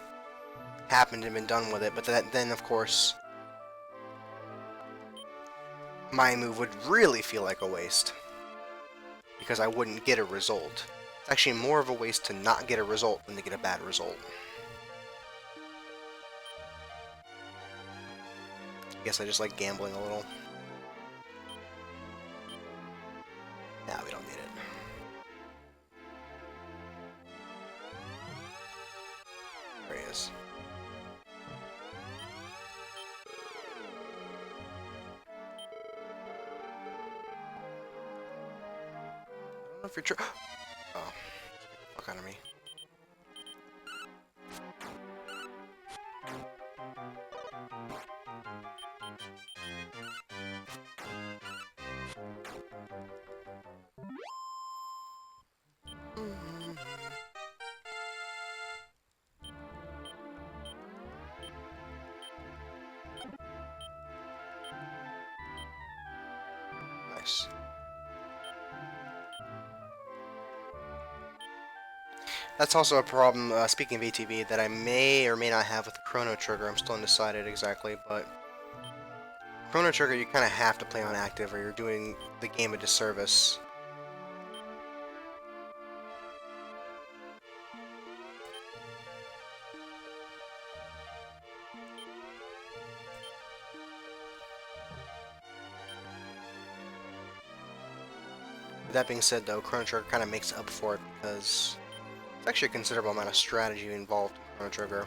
happened and been done with it. But then, of course, my move would really feel like a waste, because I wouldn't get a result. It's actually more of a waste to not get a result than to get a bad result. I guess I just like gambling a little. Nah, we don't need it. There he is. I don't know if you're true. Oh, fuck out of me. Nice. That's also a problem, speaking of ATB, that I may or may not have with Chrono Trigger. I'm still undecided exactly, but Chrono Trigger you kind of have to play on active or you're doing the game a disservice. With that being said, though, Chrono Trigger kind of makes up for it because there's actually a considerable amount of strategy involved in Chrono Trigger.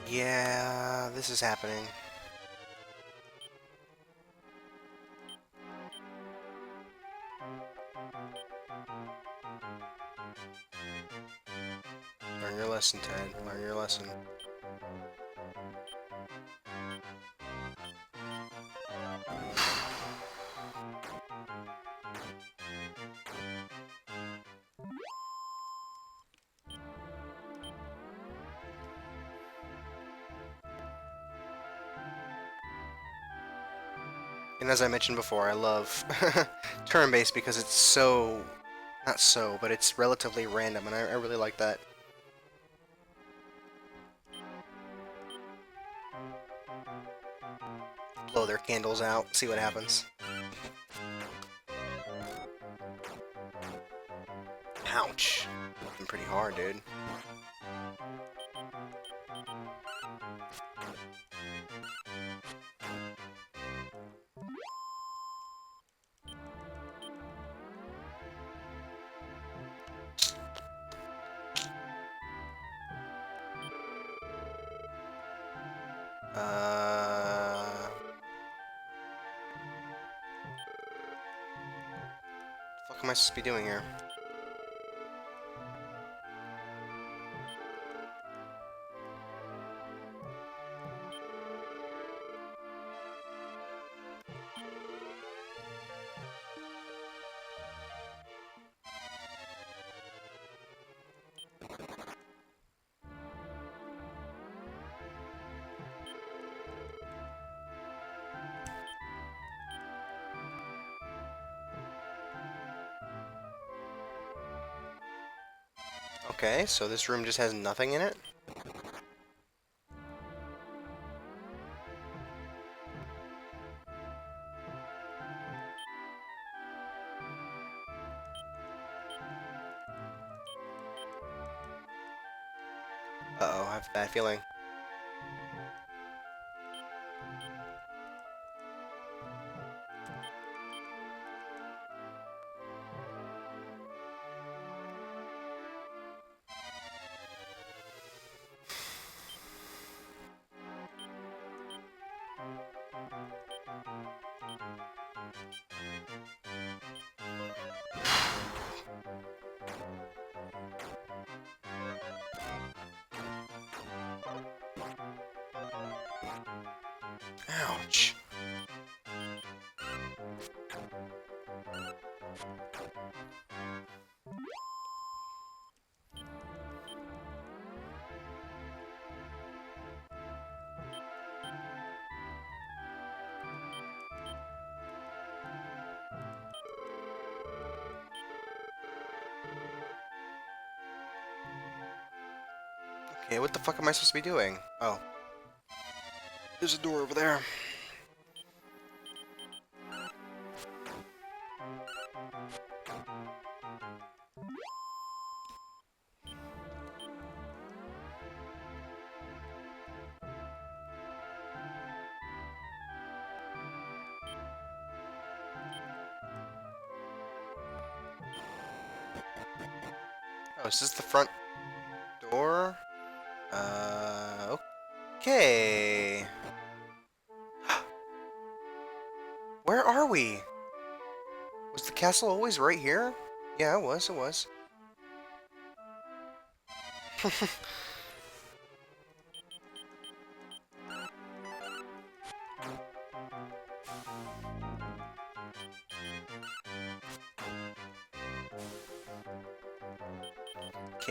Yeah, this is happening. Learn your lesson, Ted. Learn your lesson. And as I mentioned before, I love turn-based because it's so... not so, but it's relatively random, and I really like that. blow their candles out, see what happens. Ouch. Been pretty hard, dude. What the fuck am I supposed to be doing here? Okay, so this room just has nothing in it? Uh-oh, I have a bad feeling. Ouch. Okay, what the fuck am I supposed to be doing? Oh. There's a door over there. Oh, is this the front door? Okay. Where are we? Was the castle always right here? Yeah, it was, it was. Okay,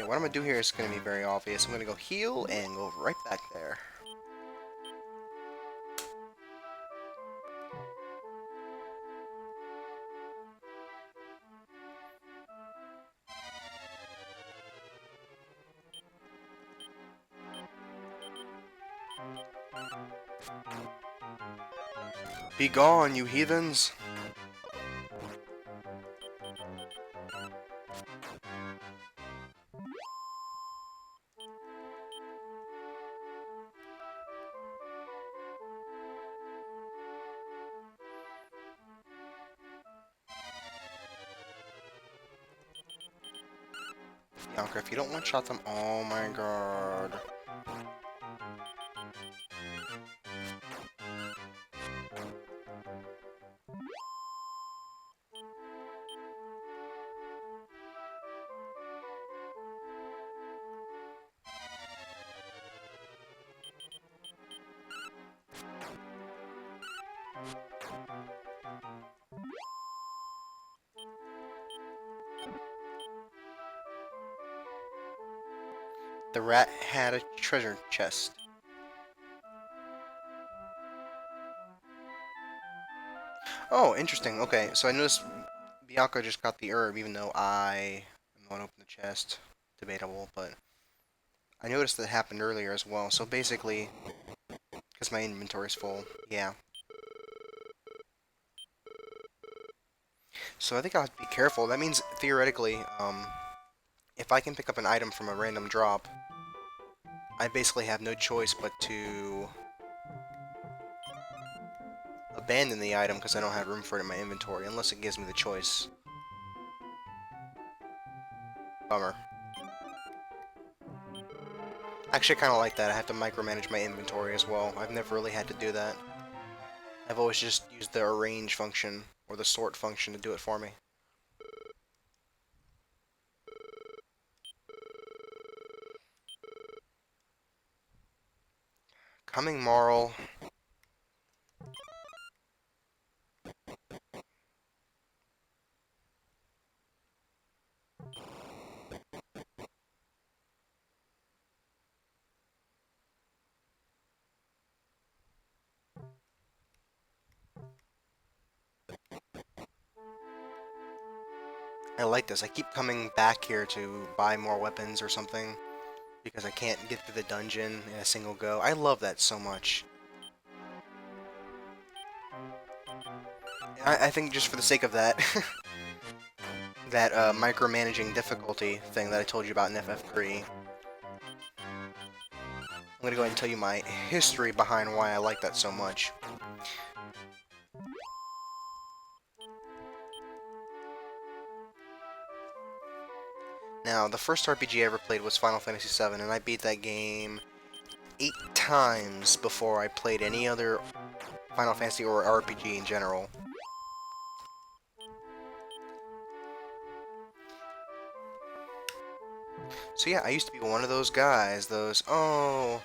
what I'm gonna do here is gonna be very obvious. I'm gonna go heal and go right back there. Be gone, you heathens! Bianca, if you don't one-shot them, oh my god. The rat had a treasure chest. Oh, interesting. Okay, so I noticed Bianca just got the herb, even though I am the one who opened the chest. Debatable, but I noticed that happened earlier as well. So basically, because my inventory's full, yeah. So I think I'll have to be careful. That means, theoretically, if I can pick up an item from a random drop, I basically have no choice but to abandon the item because I don't have room for it in my inventory, unless it gives me the choice. Bummer. Actually, I kind of like that. I have to micromanage my inventory as well. I've never really had to do that. I've always just used the arrange function or the sort function to do it for me. Coming Marl. I like this. I keep coming back here to buy more weapons or something because I can't get through the dungeon in a single go. I love that so much. I think just for the sake of that, that micromanaging difficulty thing that I told you about in FF3, I'm gonna go ahead and tell you my history behind why I like that so much. Now, the first RPG I ever played was Final Fantasy VII, and I beat that game 8 times before I played any other Final Fantasy or RPG in general. So yeah, I used to be one of those guys, oh,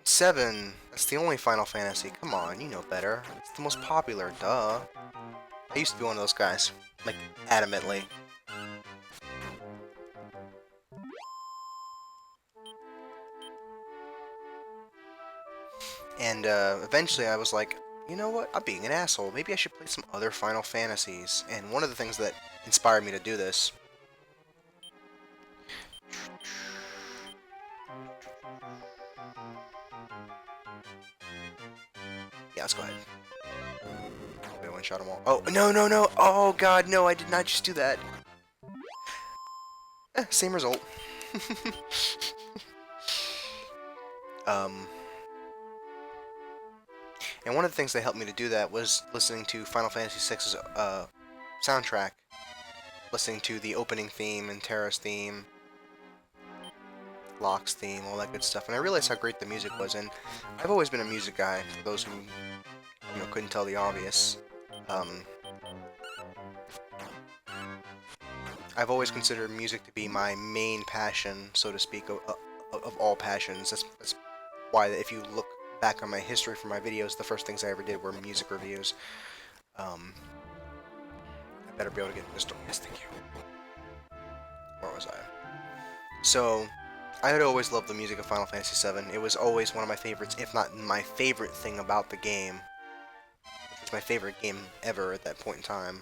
7, that's the only Final Fantasy, come on, you know better. It's the most popular, duh. I used to be one of those guys, like, adamantly. And eventually I was like, you know what, I'm being an asshole, maybe I should play some other Final Fantasies. And one of the things that inspired me to do this yeah, let's go ahead. Wait, one-shot them all. Oh, no, no, no! Oh, God, no, I did not just do that. Same result. um, and one of the things that helped me to do that was listening to Final Fantasy VI's soundtrack. Listening to the opening theme and Terra's theme, Locke's theme, all that good stuff. And I realized how great the music was, and I've always been a music guy, for those who, you know, couldn't tell the obvious. I've always considered music to be my main passion, so to speak, of all passions. That's why, if you look back on my history for my videos, the first things I ever did were music reviews. I better be able to get this door. Yes, thank you. Where was I? So, I had always loved the music of Final Fantasy VII. It was always one of my favorites, if not my favorite thing about the game. It was my favorite game ever at that point in time.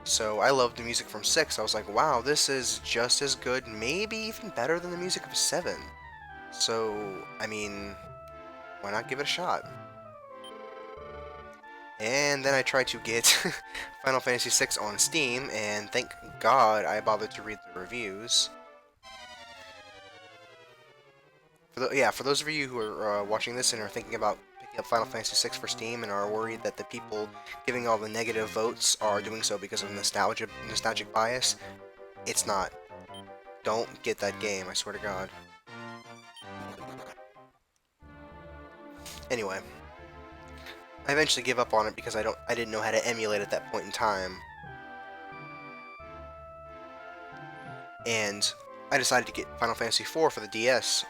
So I loved the music from 6. I was like, wow, this is just as good, maybe even better than the music of 7. So, I mean, why not give it a shot? And then I tried to get Final Fantasy VI on Steam, and thank God I bothered to read the reviews. For those of you who are watching this and are thinking about picking up Final Fantasy VI for Steam and are worried that the people giving all the negative votes are doing so because of nostalgic bias, it's not. Don't get that game, I swear to God. Anyway, I eventually gave up on it because I didn't know how to emulate at that point in time. And I decided to get Final Fantasy IV for the DS,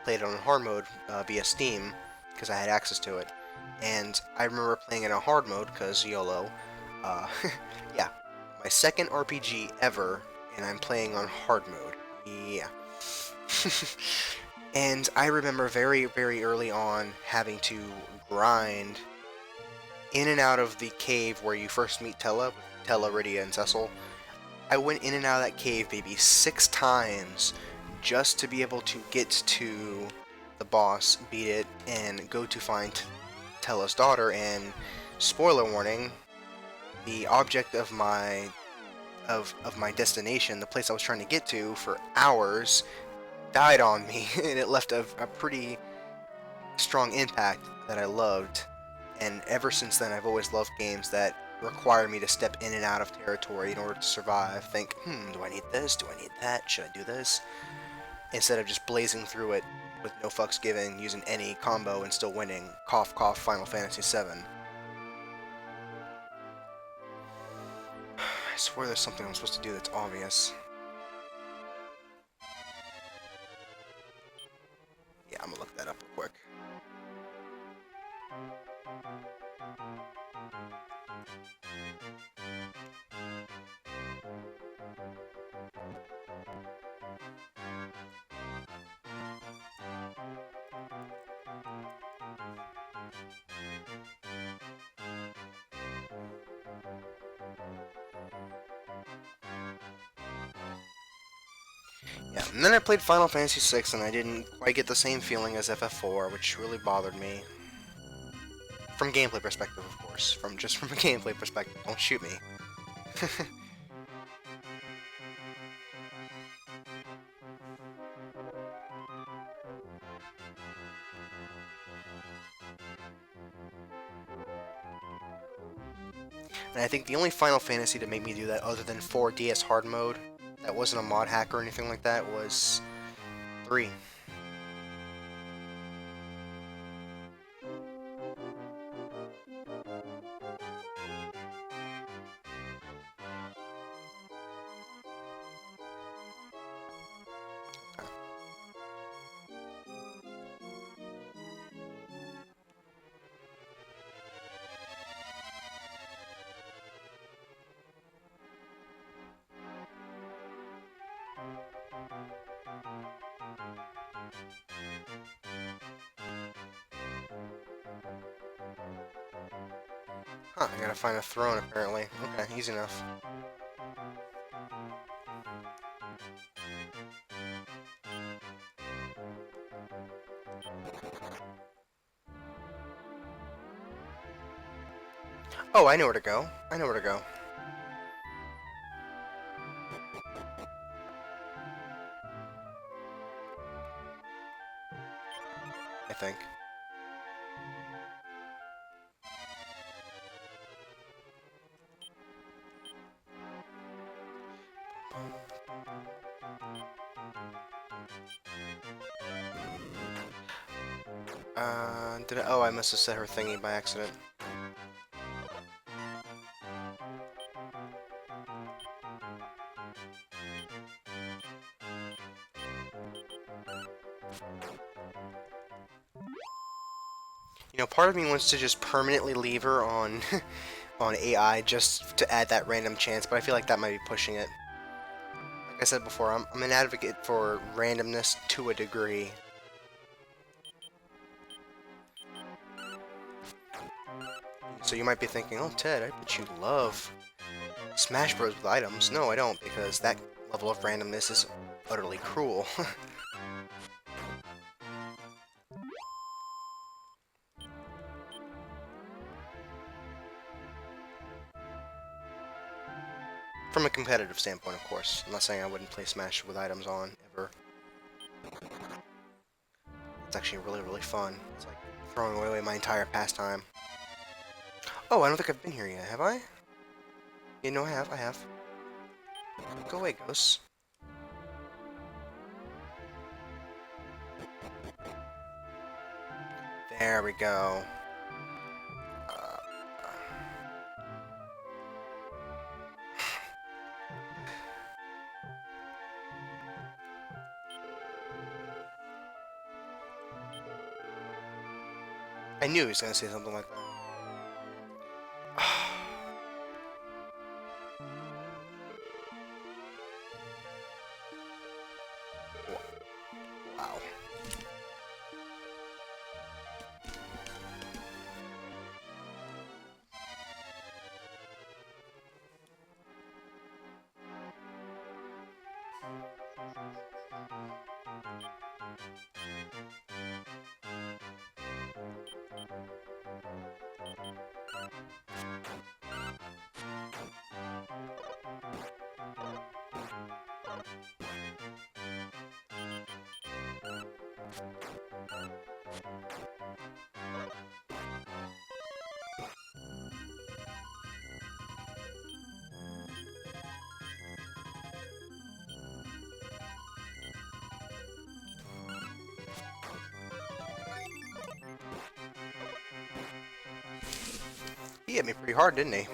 played it on hard mode via Steam, because I had access to it. And I remember playing it on hard mode, because YOLO. Yeah, my second RPG ever, and I'm playing on hard mode. Yeah. And I remember very, very early on having to grind in and out of the cave where you first meet Tellah, Rydia, and Cecil. I went in and out of that cave maybe 6 times just to be able to get to the boss, beat it, and go to find Tellah's daughter and Spoiler warning: the object of my destination, the place I was trying to get to for hours, died on me, and it left a pretty strong impact that I loved. And ever since then, I've always loved games that require me to step in and out of territory in order to survive. Think, do I need this? Do I need that? Should I do this? Instead of just blazing through it with no fucks given, using any combo and still winning. Cough, cough, Final Fantasy VII. I swear there's something I'm supposed to do that's obvious. Yeah, I'm gonna look that up real quick. Yeah, and then I played Final Fantasy VI, and I didn't quite get the same feeling as FF4, which really bothered me. From gameplay perspective, of course. From a gameplay perspective. Don't shoot me. And I think the only Final Fantasy to make me do that, other than 4DS hard mode, that wasn't a mod hack or anything like that, was 3. Huh, I gotta find a throne apparently. Okay, easy enough. Oh, I know where to go. I know where to go. I think. Oh, I must have set her thingy by accident. You know, part of me wants to just permanently leave her on on AI just to add that random chance, but I feel like that might be pushing it. Like I said before, I'm an advocate for randomness to a degree. So you might be thinking, oh Ted, I bet you love Smash Bros. With items. No, I don't, because that level of randomness is utterly cruel. From a competitive standpoint, of course. I'm not saying I wouldn't play Smash with items on, ever. It's actually really, really fun. It's like throwing away my entire pastime. Oh, I don't think I've been here yet, have I? Yeah, no, I have. Go away, ghosts. There we go. Uh, I knew he was gonna say something like that. Wow. He hit me pretty hard, didn't he?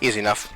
Easy enough.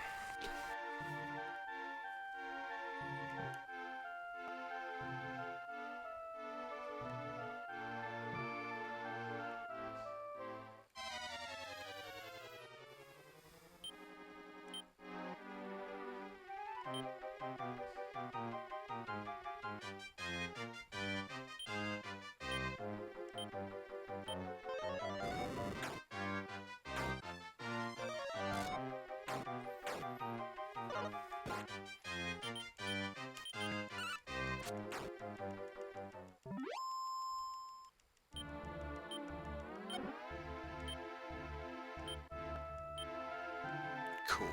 Cool.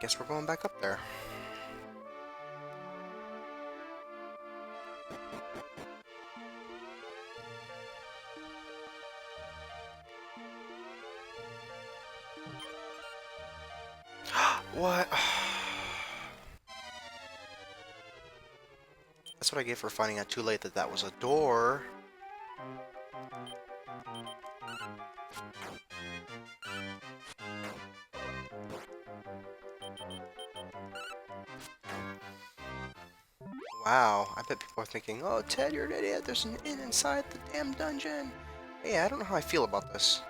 Guess we're going back up there. What? That's what I get for finding out too late that that was a door. Wow, I bet people are thinking, oh, Ted, you're an idiot. There's an inn inside the damn dungeon. Yeah, I don't know how I feel about this.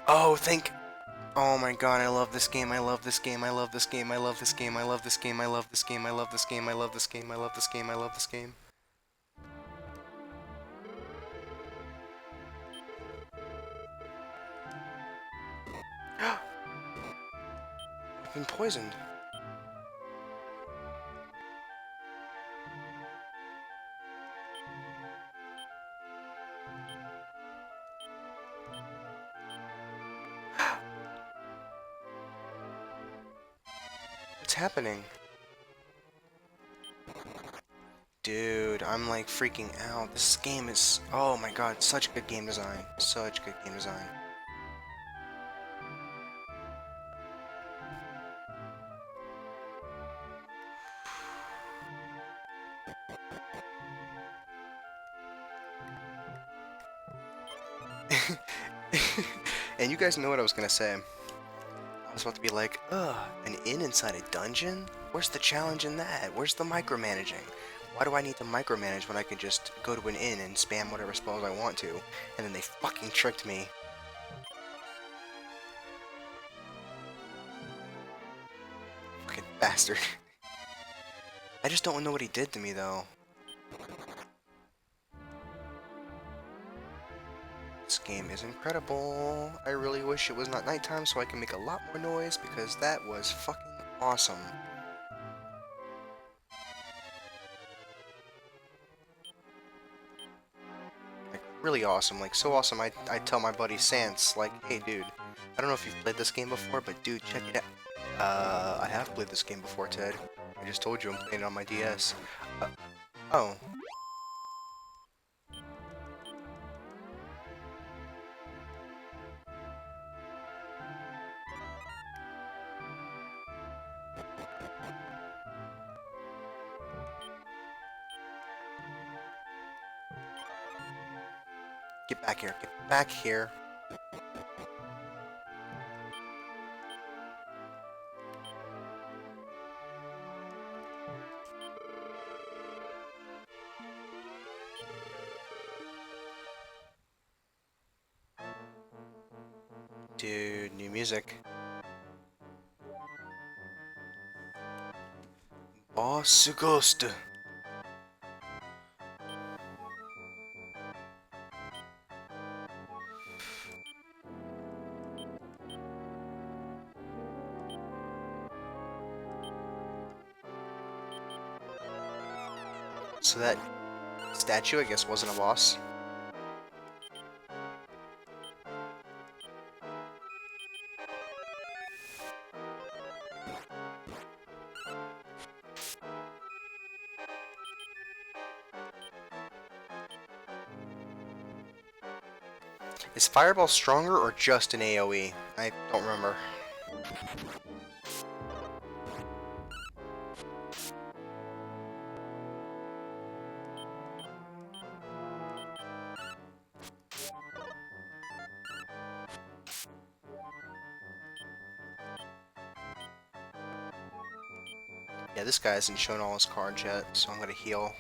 Oh, Oh my god, I love this game, I love this game, I love this game, I love this game, I love this game, I love this game, I love this game, I love this game, I love this game, I love this game. I've been poisoned. What's happening? Dude, I'm like freaking out. This game is, oh my god, such good game design. Such good game design. And you guys know what I was gonna say. I was about to be like, ugh, an inn inside a dungeon? Where's the challenge in that? Where's the micromanaging? Why do I need to micromanage when I can just go to an inn and spam whatever spells I want to? And then they fucking tricked me. Fucking bastard. I just don't know what he did to me, though. This game is incredible. I really wish it was not nighttime so I can make a lot more noise because that was fucking awesome. Like, really awesome. Like, so awesome I tell my buddy Sans, like, hey dude, I don't know if you've played this game before, but dude, check it out. I have played this game before, Ted. I just told you I'm playing it on my DS. Oh. Get back here. Get back here. Dude, new music. Boss Ghost. So that statue, I guess, wasn't a boss. Is Fireball stronger or just an AoE? I don't remember. Yeah, this guy hasn't shown all his cards yet, so I'm gonna heal.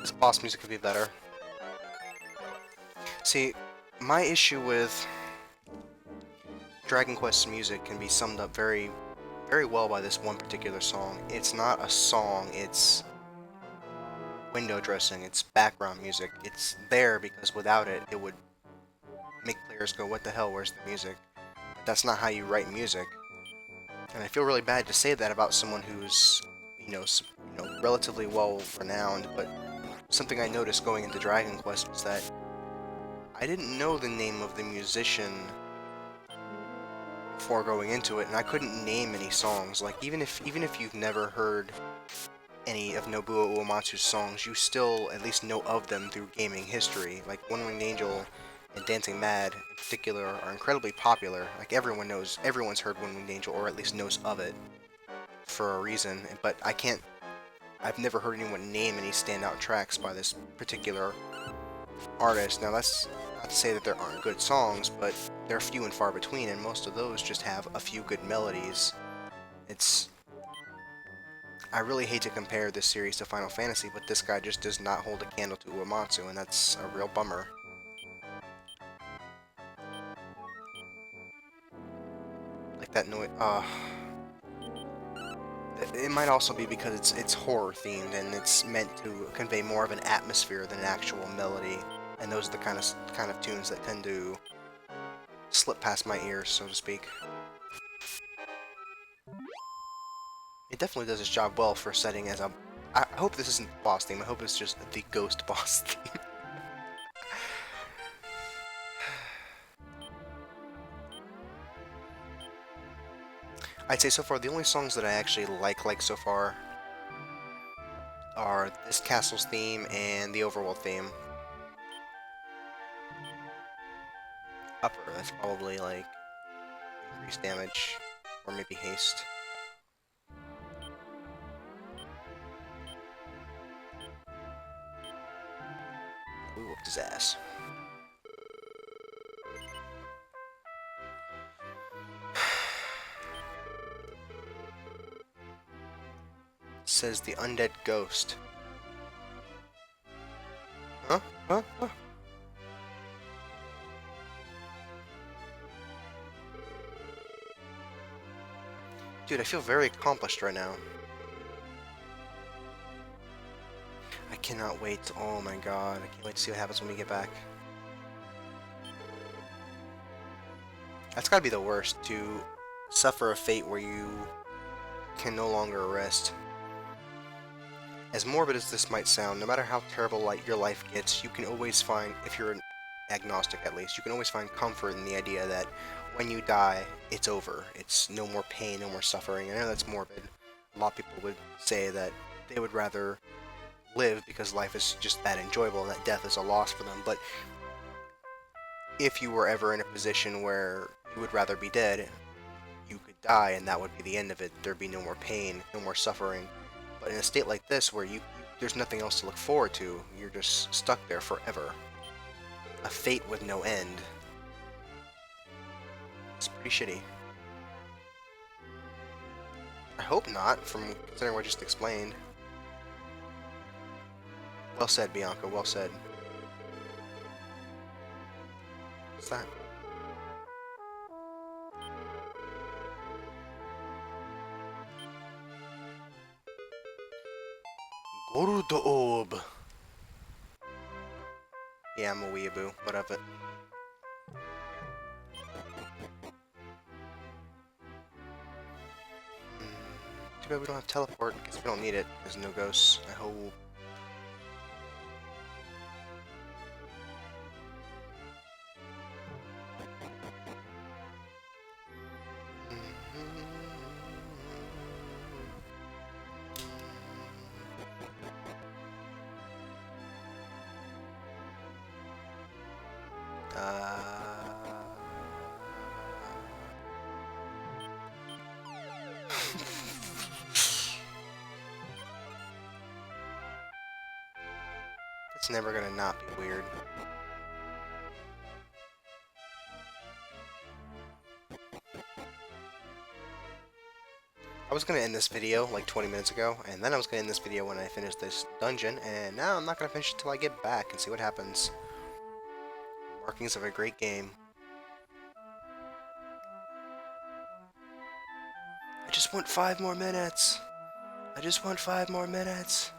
This boss music could be better. See, my issue with Dragon Quest's music can be summed up very, very well by this one particular song. It's not a song, it's window dressing, it's background music. It's there because without it, it would make players go, what the hell, where's the music? But that's not how you write music. And I feel really bad to say that about someone who's, relatively well renowned, but something I noticed going into Dragon Quest was that I didn't know the name of the musician before going into it, and I couldn't name any songs. Like even if you've never heard any of Nobuo Uematsu's songs, you still at least know of them through gaming history. Like One Winged Angel and Dancing Mad in particular are incredibly popular. Like everyone's heard One Winged Angel or at least knows of it for a reason. But I've never heard anyone name any standout tracks by this particular artist. Now that's not to say that there aren't good songs, but they're few and far between, and most of those just have a few good melodies. I really hate to compare this series to Final Fantasy, but this guy just does not hold a candle to Uematsu, and that's a real bummer. Like that noise. It might also be because it's horror themed and it's meant to convey more of an atmosphere than an actual melody, and those are the kind of tunes that tend to slip past my ears, so to speak. It definitely does its job well for setting as a... I hope this isn't the boss theme, I hope it's just the ghost boss theme. I'd say so far the only songs that I actually like so far are this castle's theme and the overworld theme. Upper, that's probably like increased damage, or maybe haste. We whooped his ass. Says the undead ghost. Huh? Huh? Huh? Dude, I feel very accomplished right now. I cannot wait. Oh my god, I can't wait to see what happens when we get back. That's gotta be the worst, to suffer a fate where you can no longer rest. As morbid as this might sound, no matter how terrible your life gets, you can always find, if you're an agnostic at least, you can always find comfort in the idea that when you die, it's over. It's no more pain, no more suffering. I know that's morbid. A lot of people would say that they would rather live because life is just that enjoyable and that death is a loss for them. But if you were ever in a position where you would rather be dead, you could die and that would be the end of it. There'd be no more pain, no more suffering. But in a state like this where there's nothing else to look forward to, you're just stuck there forever. A fate with no end. It's pretty shitty. I hope not, from considering what I just explained. Well said, Bianca, well said. What's that? Gold orb. Yeah, I'm a weeaboo. What of it? Too bad we don't have teleport. Guess we don't need it. There's no ghosts. I hope. It's never gonna not be weird. I was gonna end this video like 20 minutes ago, and then I was gonna end this video when I finished this dungeon, and now I'm not gonna finish it till I get back and see what happens. Markings of a great game. I just want 5 more minutes. I just want 5 more minutes.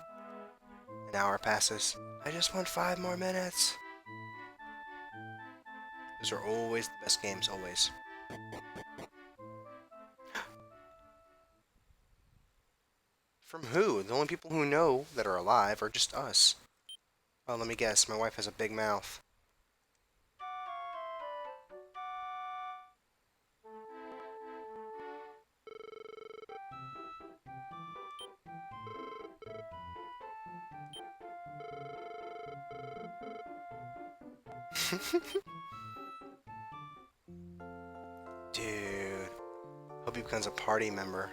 An hour passes. I just want 5 more minutes. Those are always the best games, always. From who? The only people who know that are alive are just us. Oh, let me guess. My wife has a big mouth. Dude. Hope he becomes a party member.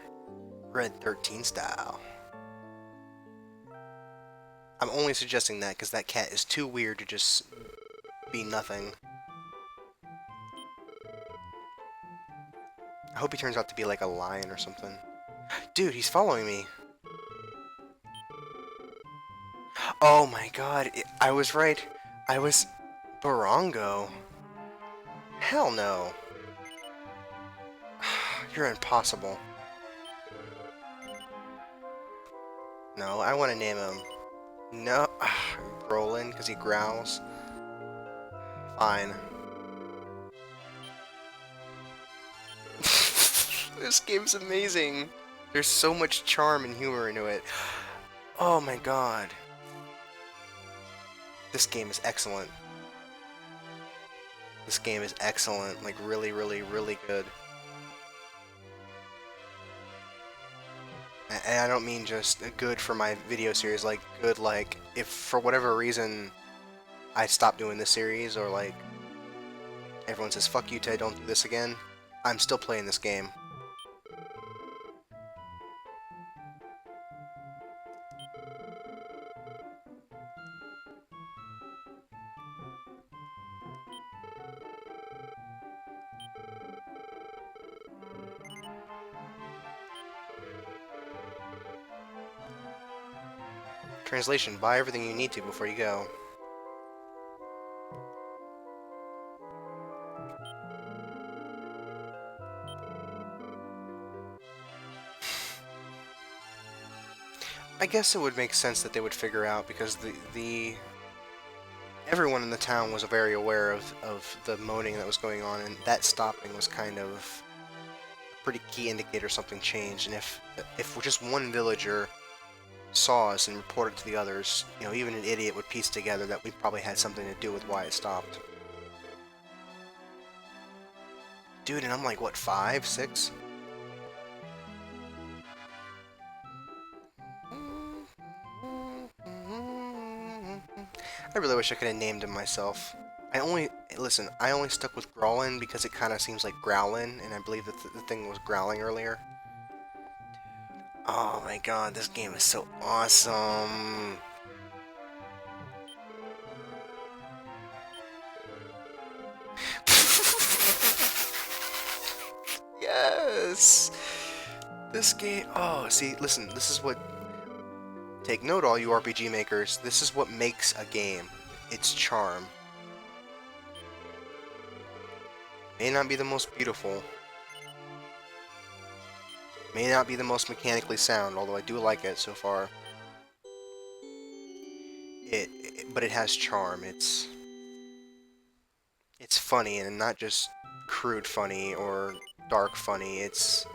Red 13 style. I'm only suggesting that because that cat is too weird to just be nothing. I hope he turns out to be like a lion or something. Dude, he's following me. Oh my god, I was right. I was... Barongo. Hell no. You're impossible. No, I want to name him. No. Roland, because he growls. Fine. This game's amazing. There's so much charm and humor into it. Oh my god. This game is excellent. This game is excellent. Like, really, really, really good. And I don't mean just good for my video series, like, good, like, if for whatever reason I stop doing this series, or, like, everyone says, fuck you, Ted, don't do this again, I'm still playing this game. Translation, buy everything you need to before you go. I guess it would make sense that they would figure out, because everyone in the town was very aware of the moaning that was going on, and that stopping was kind of a pretty key indicator something changed. And if just one villager saw us and reported to the others, you know, even an idiot would piece together that we probably had something to do with why it stopped. Dude, and I'm like, what, 5, 6? I really wish I could have named him myself. Listen, I only stuck with Growlin because it kind of seems like Growlin, and I believe that the thing was growling earlier. Oh my god, this game is so awesome! Yes! This game... Oh, see, listen, this is what... Take note, all you RPG makers. This is what makes a game. Its charm. May not be the most beautiful, may not be the most mechanically sound, although I do like it so far. But it has charm. It's funny and not just crude funny or dark funny. This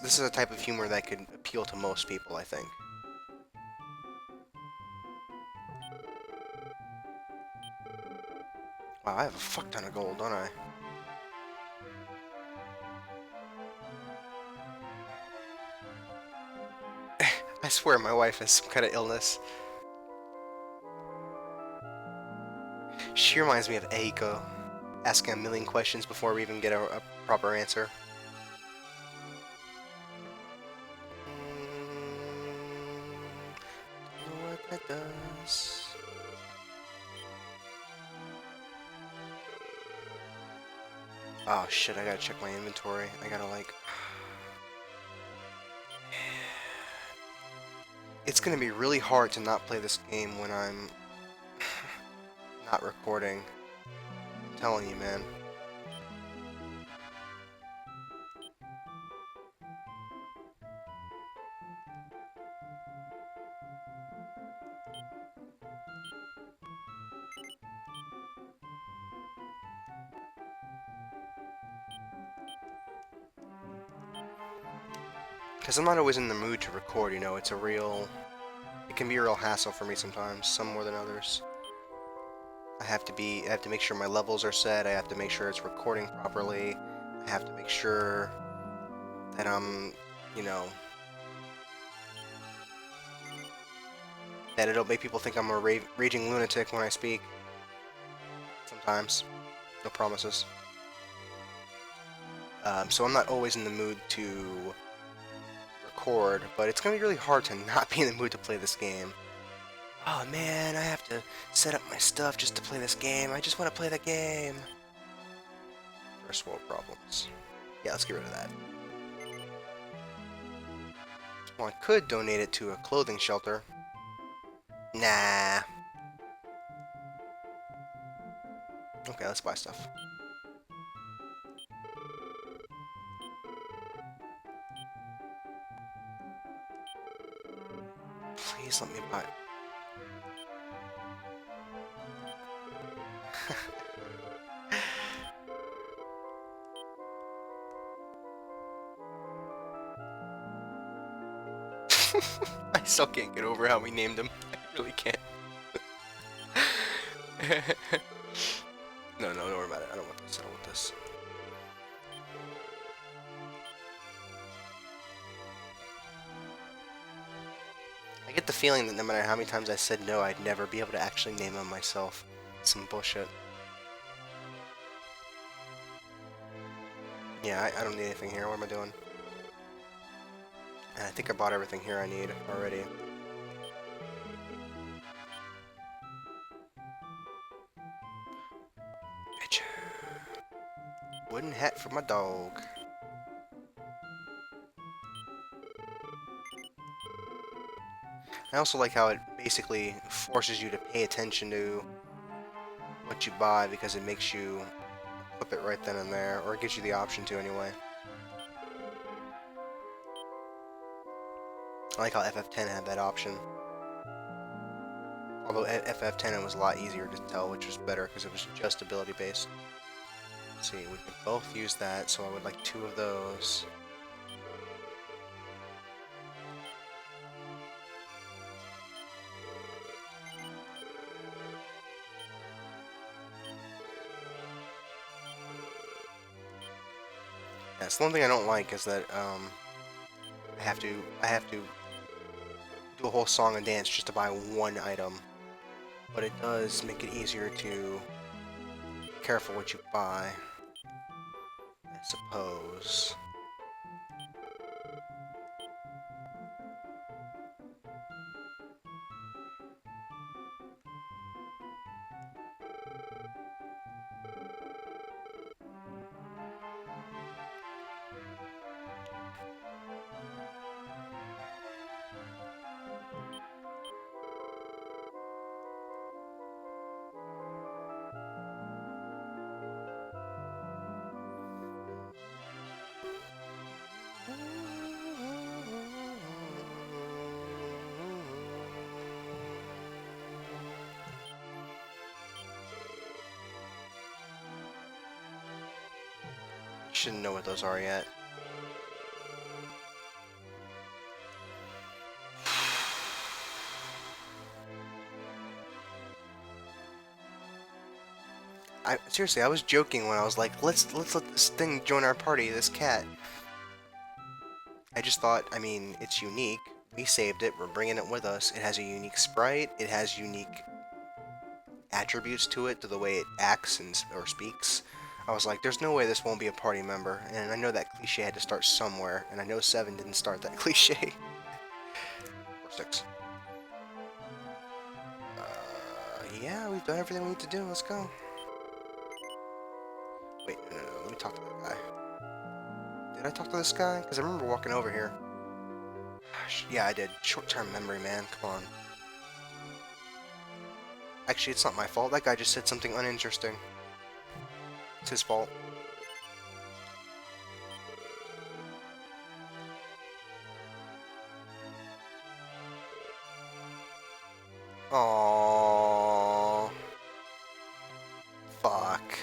is a type of humor that could appeal to most people, I think. Wow, I have a fuck ton of gold, don't I? I swear my wife has some kind of illness. She reminds me of Eiko, asking a million questions before we even get a proper answer. Don't know what that does. Oh shit, I gotta check my inventory. I gotta like... It's gonna be really hard to not play this game when I'm not recording. I'm telling you, man. Because I'm not always in the mood to record, you know, it can be a real hassle for me sometimes, some more than others. I have to make sure my levels are set, I have to make sure it's recording properly, I have to make sure that I'm, you know, that it'll make people think I'm a raging lunatic when I speak. Sometimes. No promises. So I'm not always in the mood to record, but it's gonna be really hard to not be in the mood to play this game. Oh man, I have to set up my stuff just to play this game. I just want to play the game. First world problems. Yeah, let's get rid of that. Well, I could donate it to a clothing shelter. Nah. Okay, let's buy stuff. Please let me buy... I still can't get over how we named him. I really can't. No, don't worry about it. I don't want this. I don't want this. I get the feeling that no matter how many times I said no, I'd never be able to actually name him myself. Some bullshit. Yeah, I don't need anything here. What am I doing? And I think I bought everything here I need already. Wooden hat for my dog. I also like how it basically forces you to pay attention to what you buy because it makes you flip it right then and there, or it gives you the option to anyway. I like how FF10 had that option. Although FF10 it was a lot easier to tell which was better because it was just ability based. Let's see, we can both use that, so I would like 2 of those. That's the one thing I don't like is that I have to do a whole song and dance just to buy one item. But it does make it easier to be careful what you buy, I suppose. Shouldn't know what those are yet. Seriously, I was joking when I was like, let's let this thing join our party, this cat. I just thought, I mean, it's unique. We saved it, we're bringing it with us. It has a unique sprite, it has unique attributes to it, to the way it acts or speaks. I was like, there's no way this won't be a party member, and I know that cliche had to start somewhere, and I know 7 didn't start that cliche. Or 6. Yeah, we've done everything we need to do, let's go. Wait, no, let me talk to that guy. Did I talk to this guy? Because I remember walking over here. Gosh, yeah, I did. Short-term memory, man, come on. Actually, it's not my fault, that guy just said something uninteresting. It's his fault. Aww. Fuck.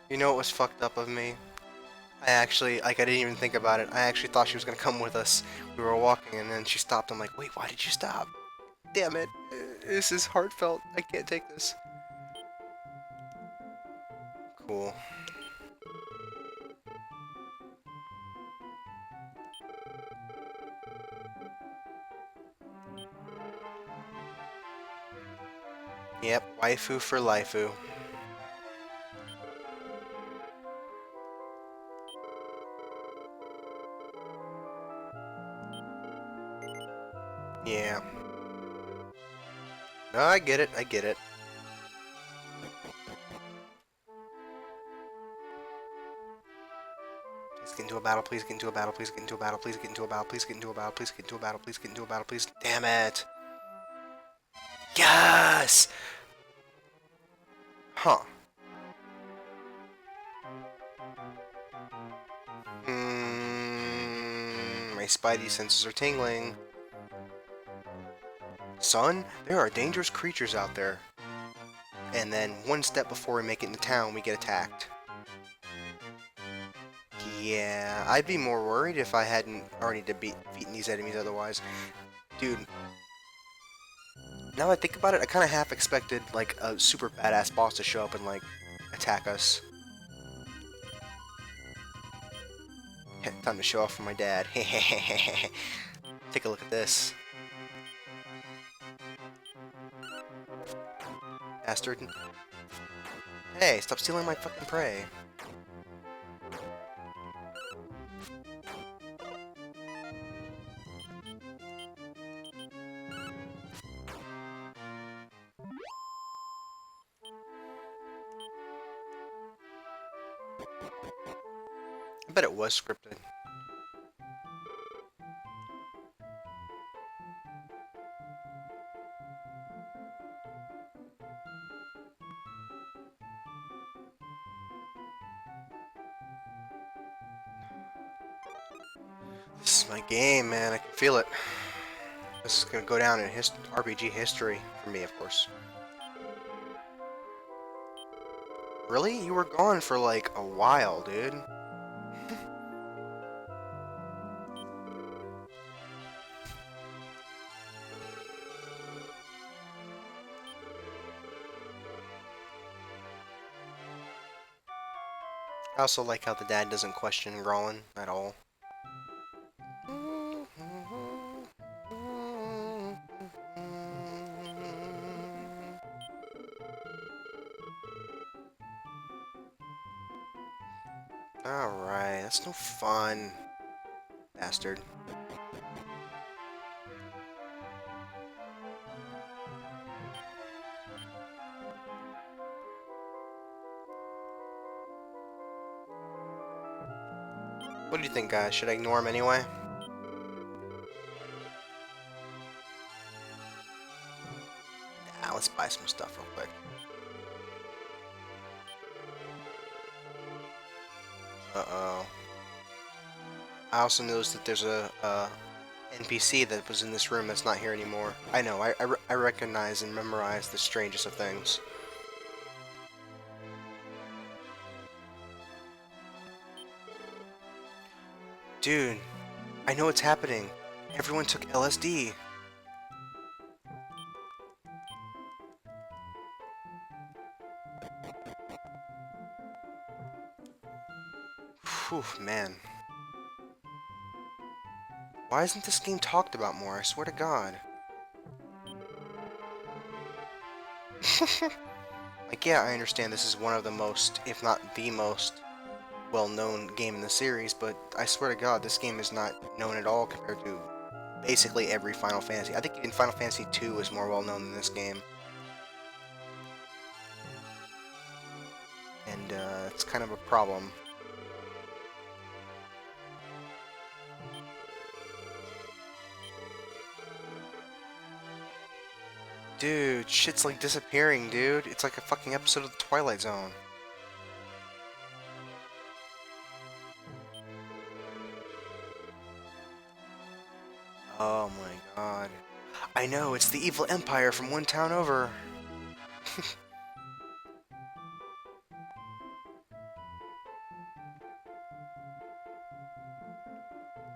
You know what was fucked up of me? I actually, like, I didn't even think about it. I actually thought she was gonna come with us. We were walking, and then she stopped. I'm like, wait, why did you stop? Damn it. This is heartfelt. I can't take this. Cool. Yep, waifu for lifeu. Yeah. No, I get it, I get it. Please get into a battle, please get into a battle, please get into a battle, please get into a battle, please get into a battle, please get into a battle, please get into a battle, please. Damn it! Yes! Huh. My spidey senses are tingling. Son, there are dangerous creatures out there. And then one step before we make it into town, we get attacked. Yeah, I'd be more worried if I hadn't already defeaten these enemies otherwise. Dude, now that I think about it, I kind of half expected, like, a super badass boss to show up and, like, attack us. Time to show off for my dad. Take a look at this. Bastard. Hey, stop stealing my fucking prey. I bet it was scripted. This is my game, man. I can feel it. This is gonna go down in RPG history for me, of course. Really? You were gone for like a while, dude. I also like how the dad doesn't question Rollin at all. Alright, that's no fun. Bastard. What do you think, guys? Should I ignore him anyway? Nah, let's buy some stuff real quick. Uh-oh. I also noticed that there's a NPC that was in this room that's not here anymore. I know, I recognize and memorize the strangest of things. Dude, I know what's happening. Everyone took LSD. Whew, man. Why isn't this game talked about more? I swear to God. Like, yeah, I understand this is one of the most, if not the most, well-known game in the series, but I swear to God, this game is not known at all compared to basically every Final Fantasy. I think even Final Fantasy II is more well-known than this game. And, it's kind of a problem. Dude, shit's like disappearing, dude. It's like a fucking episode of The Twilight Zone. Oh my god. I know, it's the evil empire from one town over.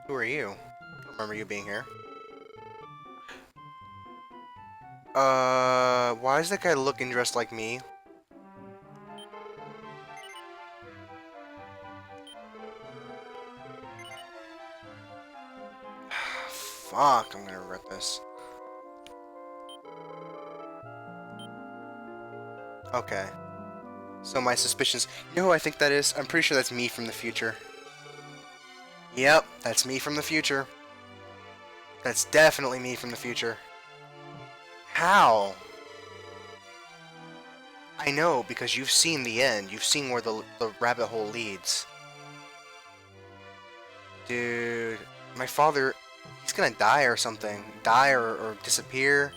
Who are you? I don't remember you being here. Why is that guy looking dressed like me? Fuck, I'm gonna regret this. Okay. So my suspicions... You know who I think that is? I'm pretty sure that's me from the future. Yep, that's me from the future. That's definitely me from the future. How? I know, because you've seen the end. You've seen where the rabbit hole leads. Dude, my father... He's gonna die or something. Die or disappear.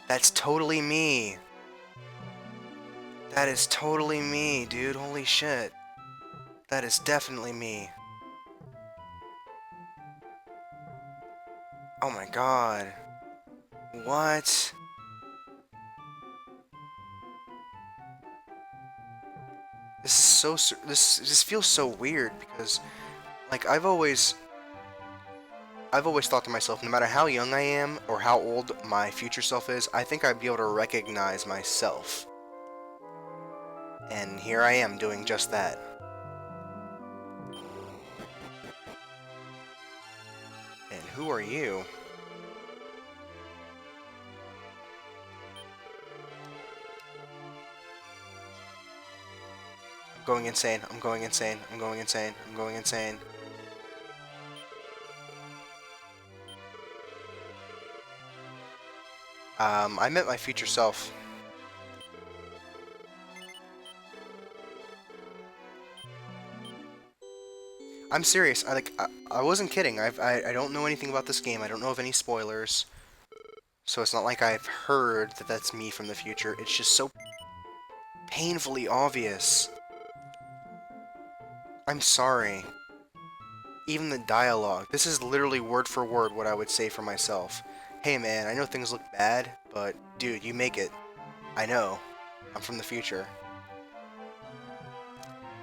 That's totally me. That is totally me, dude. Holy shit. That is definitely me. Oh my god. What? This is so... This feels so weird because, like, I've always thought to myself, no matter how young I am or how old my future self is, I think I'd be able to recognize myself. And here I am doing just that. And who are you? I'm going insane. I'm going insane. I'm going insane. I'm going insane. I met my future self. I'm serious. I wasn't kidding. I don't know anything about this game. I don't know of any spoilers. So it's not like I've heard that that's me from the future. It's just so painfully obvious. I'm sorry. Even the dialogue. This is literally word for word what I would say for myself. Hey man, I know things look bad, but dude, you make it. I know. I'm from the future.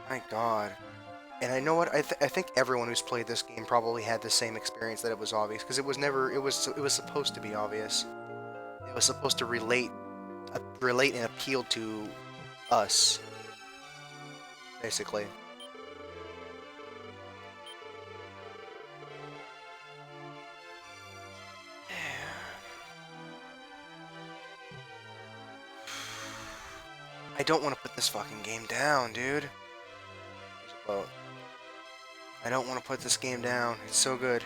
My god. And I know what I think everyone who's played this game probably had the same experience that it was obvious because it was never it was supposed to be obvious. It was supposed to relate and appeal to us, basically. I don't want to put this fucking game down, dude. There's a boat. I don't want to put this game down. It's so good.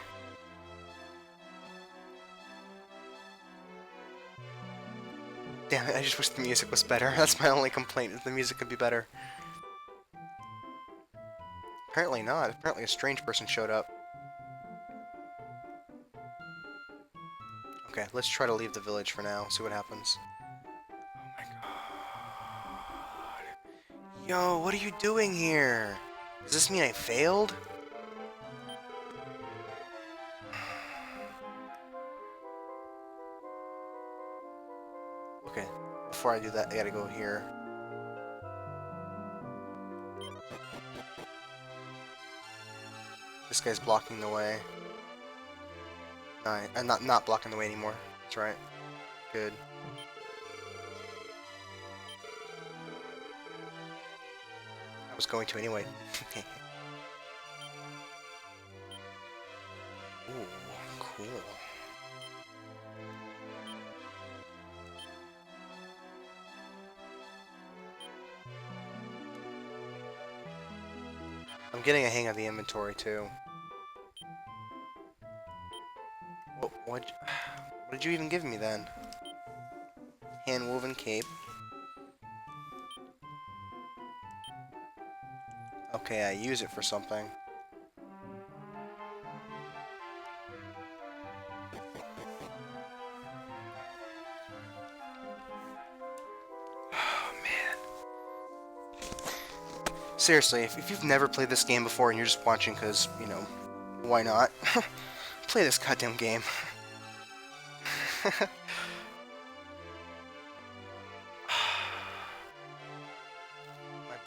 Damn it, I just wish the music was better. That's my only complaint, is the music could be better. Apparently not. Apparently a strange person showed up. Okay, let's try to leave the village for now, see what happens. Oh my god. Yo, what are you doing here? Does this mean I failed? Okay, before I do that, I gotta go here. This guy's blocking the way. Not blocking the way anymore. That's right. Good. I was going to anyway. Ooh, cool. I'm getting a hang of the inventory too. What did you even give me then? Hand-woven cape. Okay, I use it for something. Oh, man. Seriously, if you've never played this game before and you're just watching because, you know, why not? Play this goddamn game. My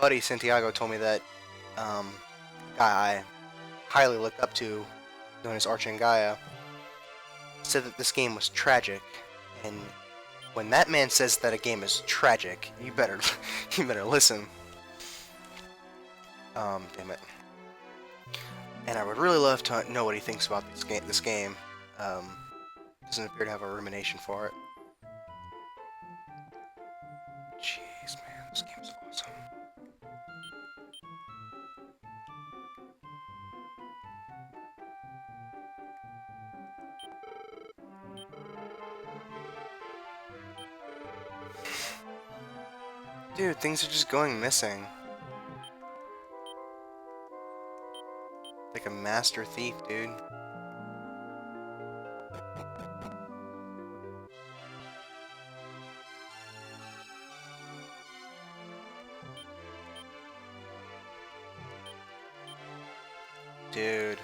buddy Santiago told me that guy I highly looked up to, known as Archangaya, said that this game was tragic, and when that man says that a game is tragic, you better listen. Damn it. And I would really love to know what he thinks about this game. Doesn't appear to have a rumination for it. Jeez, man, this game's awesome. Dude, things are just going missing. Like a master thief, dude. Dude.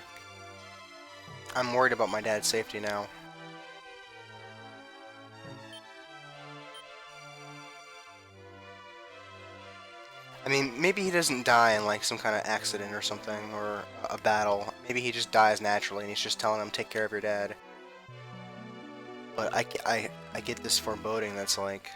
I'm worried about my dad's safety now. I mean, maybe he doesn't die in like some kind of accident or something, or a battle. Maybe he just dies naturally and he's just telling him, take care of your dad. But I get this foreboding that's like...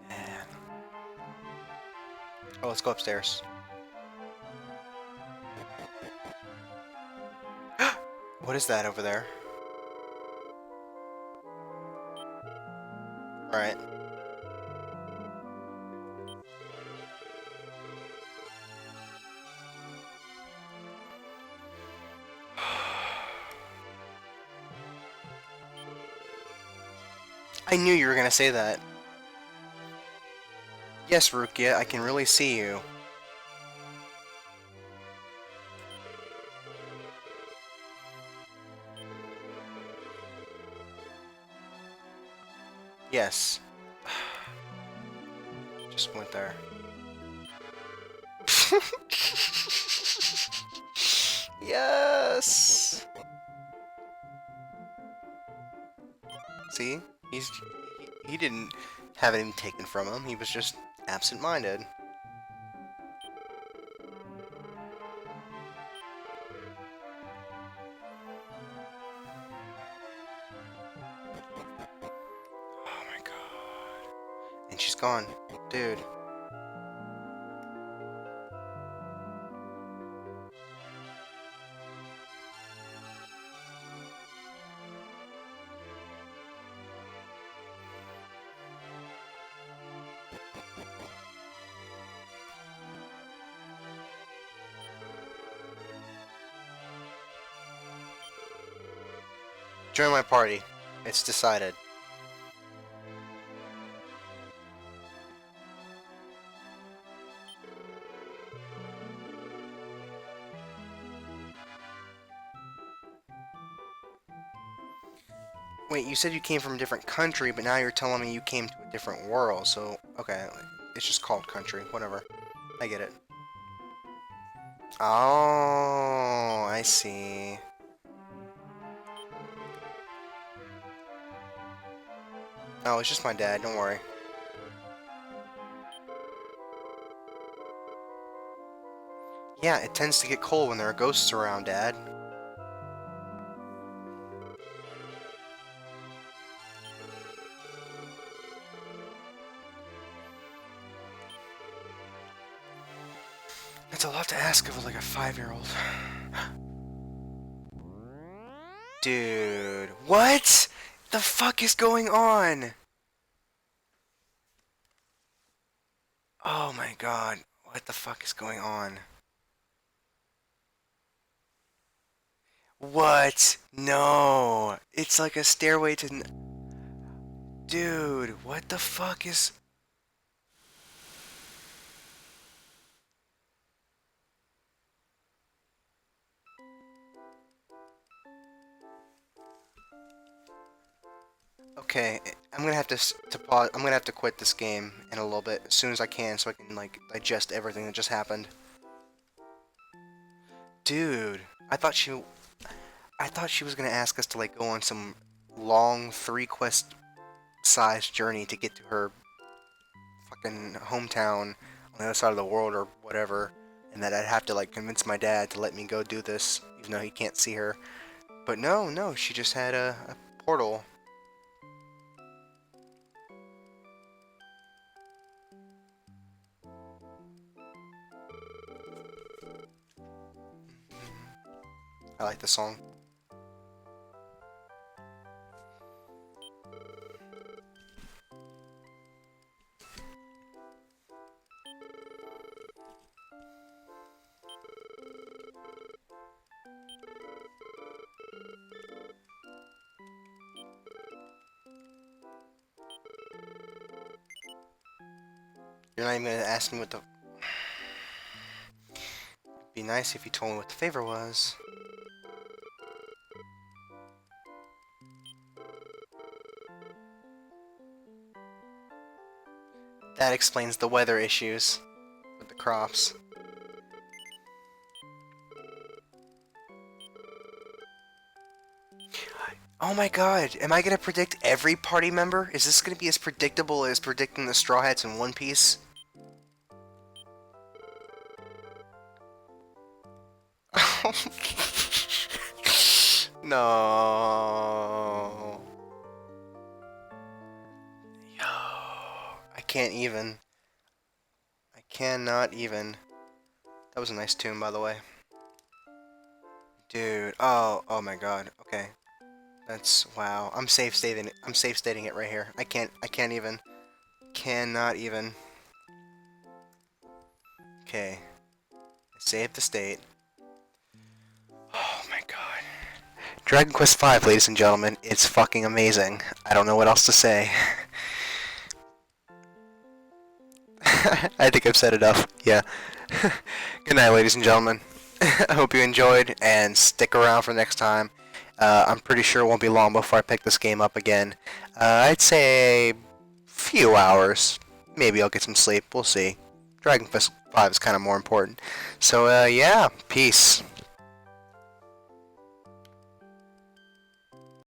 Man. Oh, let's go upstairs. What is that over there? Alright. I knew you were gonna say that. Yes, Rukia, I can really see you. Yes. Just went there. Yes! See? He didn't have anything taken from him. He was just absent-minded. Oh my god. And she's gone. Dude. Join my party. It's decided. Wait, you said you came from a different country, but now you're telling me you came to a different world, so... Okay, it's just called country. Whatever. I get it. Oh, I see. Oh, it's just my dad, don't worry. Yeah, it tends to get cold when there are ghosts around, Dad. It's a lot to ask of like a 5-year-old. Dude, what the fuck is going on? Oh my god, what the fuck is going on? What? No, it's like a stairway to... Dude, what the fuck is... Okay, I'm gonna have to pause. I'm gonna have to quit this game in a little bit as soon as I can, so I can like digest everything that just happened. Dude, I thought she was gonna ask us to like go on some long 3-quest size journey to get to her fucking hometown on the other side of the world or whatever, and that I'd have to like convince my dad to let me go do this, even though he can't see her. But no, no, she just had a portal. I like the song. You're not even gonna ask me what the... Be nice if you told me what the favor was. That explains the weather issues with the crops. Oh my god, am I gonna predict every party member? Is this gonna be as predictable as predicting the Straw Hats in One Piece? No. Yo, I can't even. I cannot even. That was a nice tune, by the way. Dude, oh my god. Okay. That's wow. I'm safe stating it. I'm safe stating it right here. I can't even. Cannot even. Okay. Save the state. Oh my god. Dragon Quest V, ladies and gentlemen, it's fucking amazing. I don't know what else to say. I think I've said enough. Yeah. Good night, ladies and gentlemen. I hope you enjoyed, and stick around for next time. I'm pretty sure it won't be long before I pick this game up again. I'd say a few hours. Maybe I'll get some sleep. We'll see. Dragon Quest V is kind of more important. So, yeah, peace.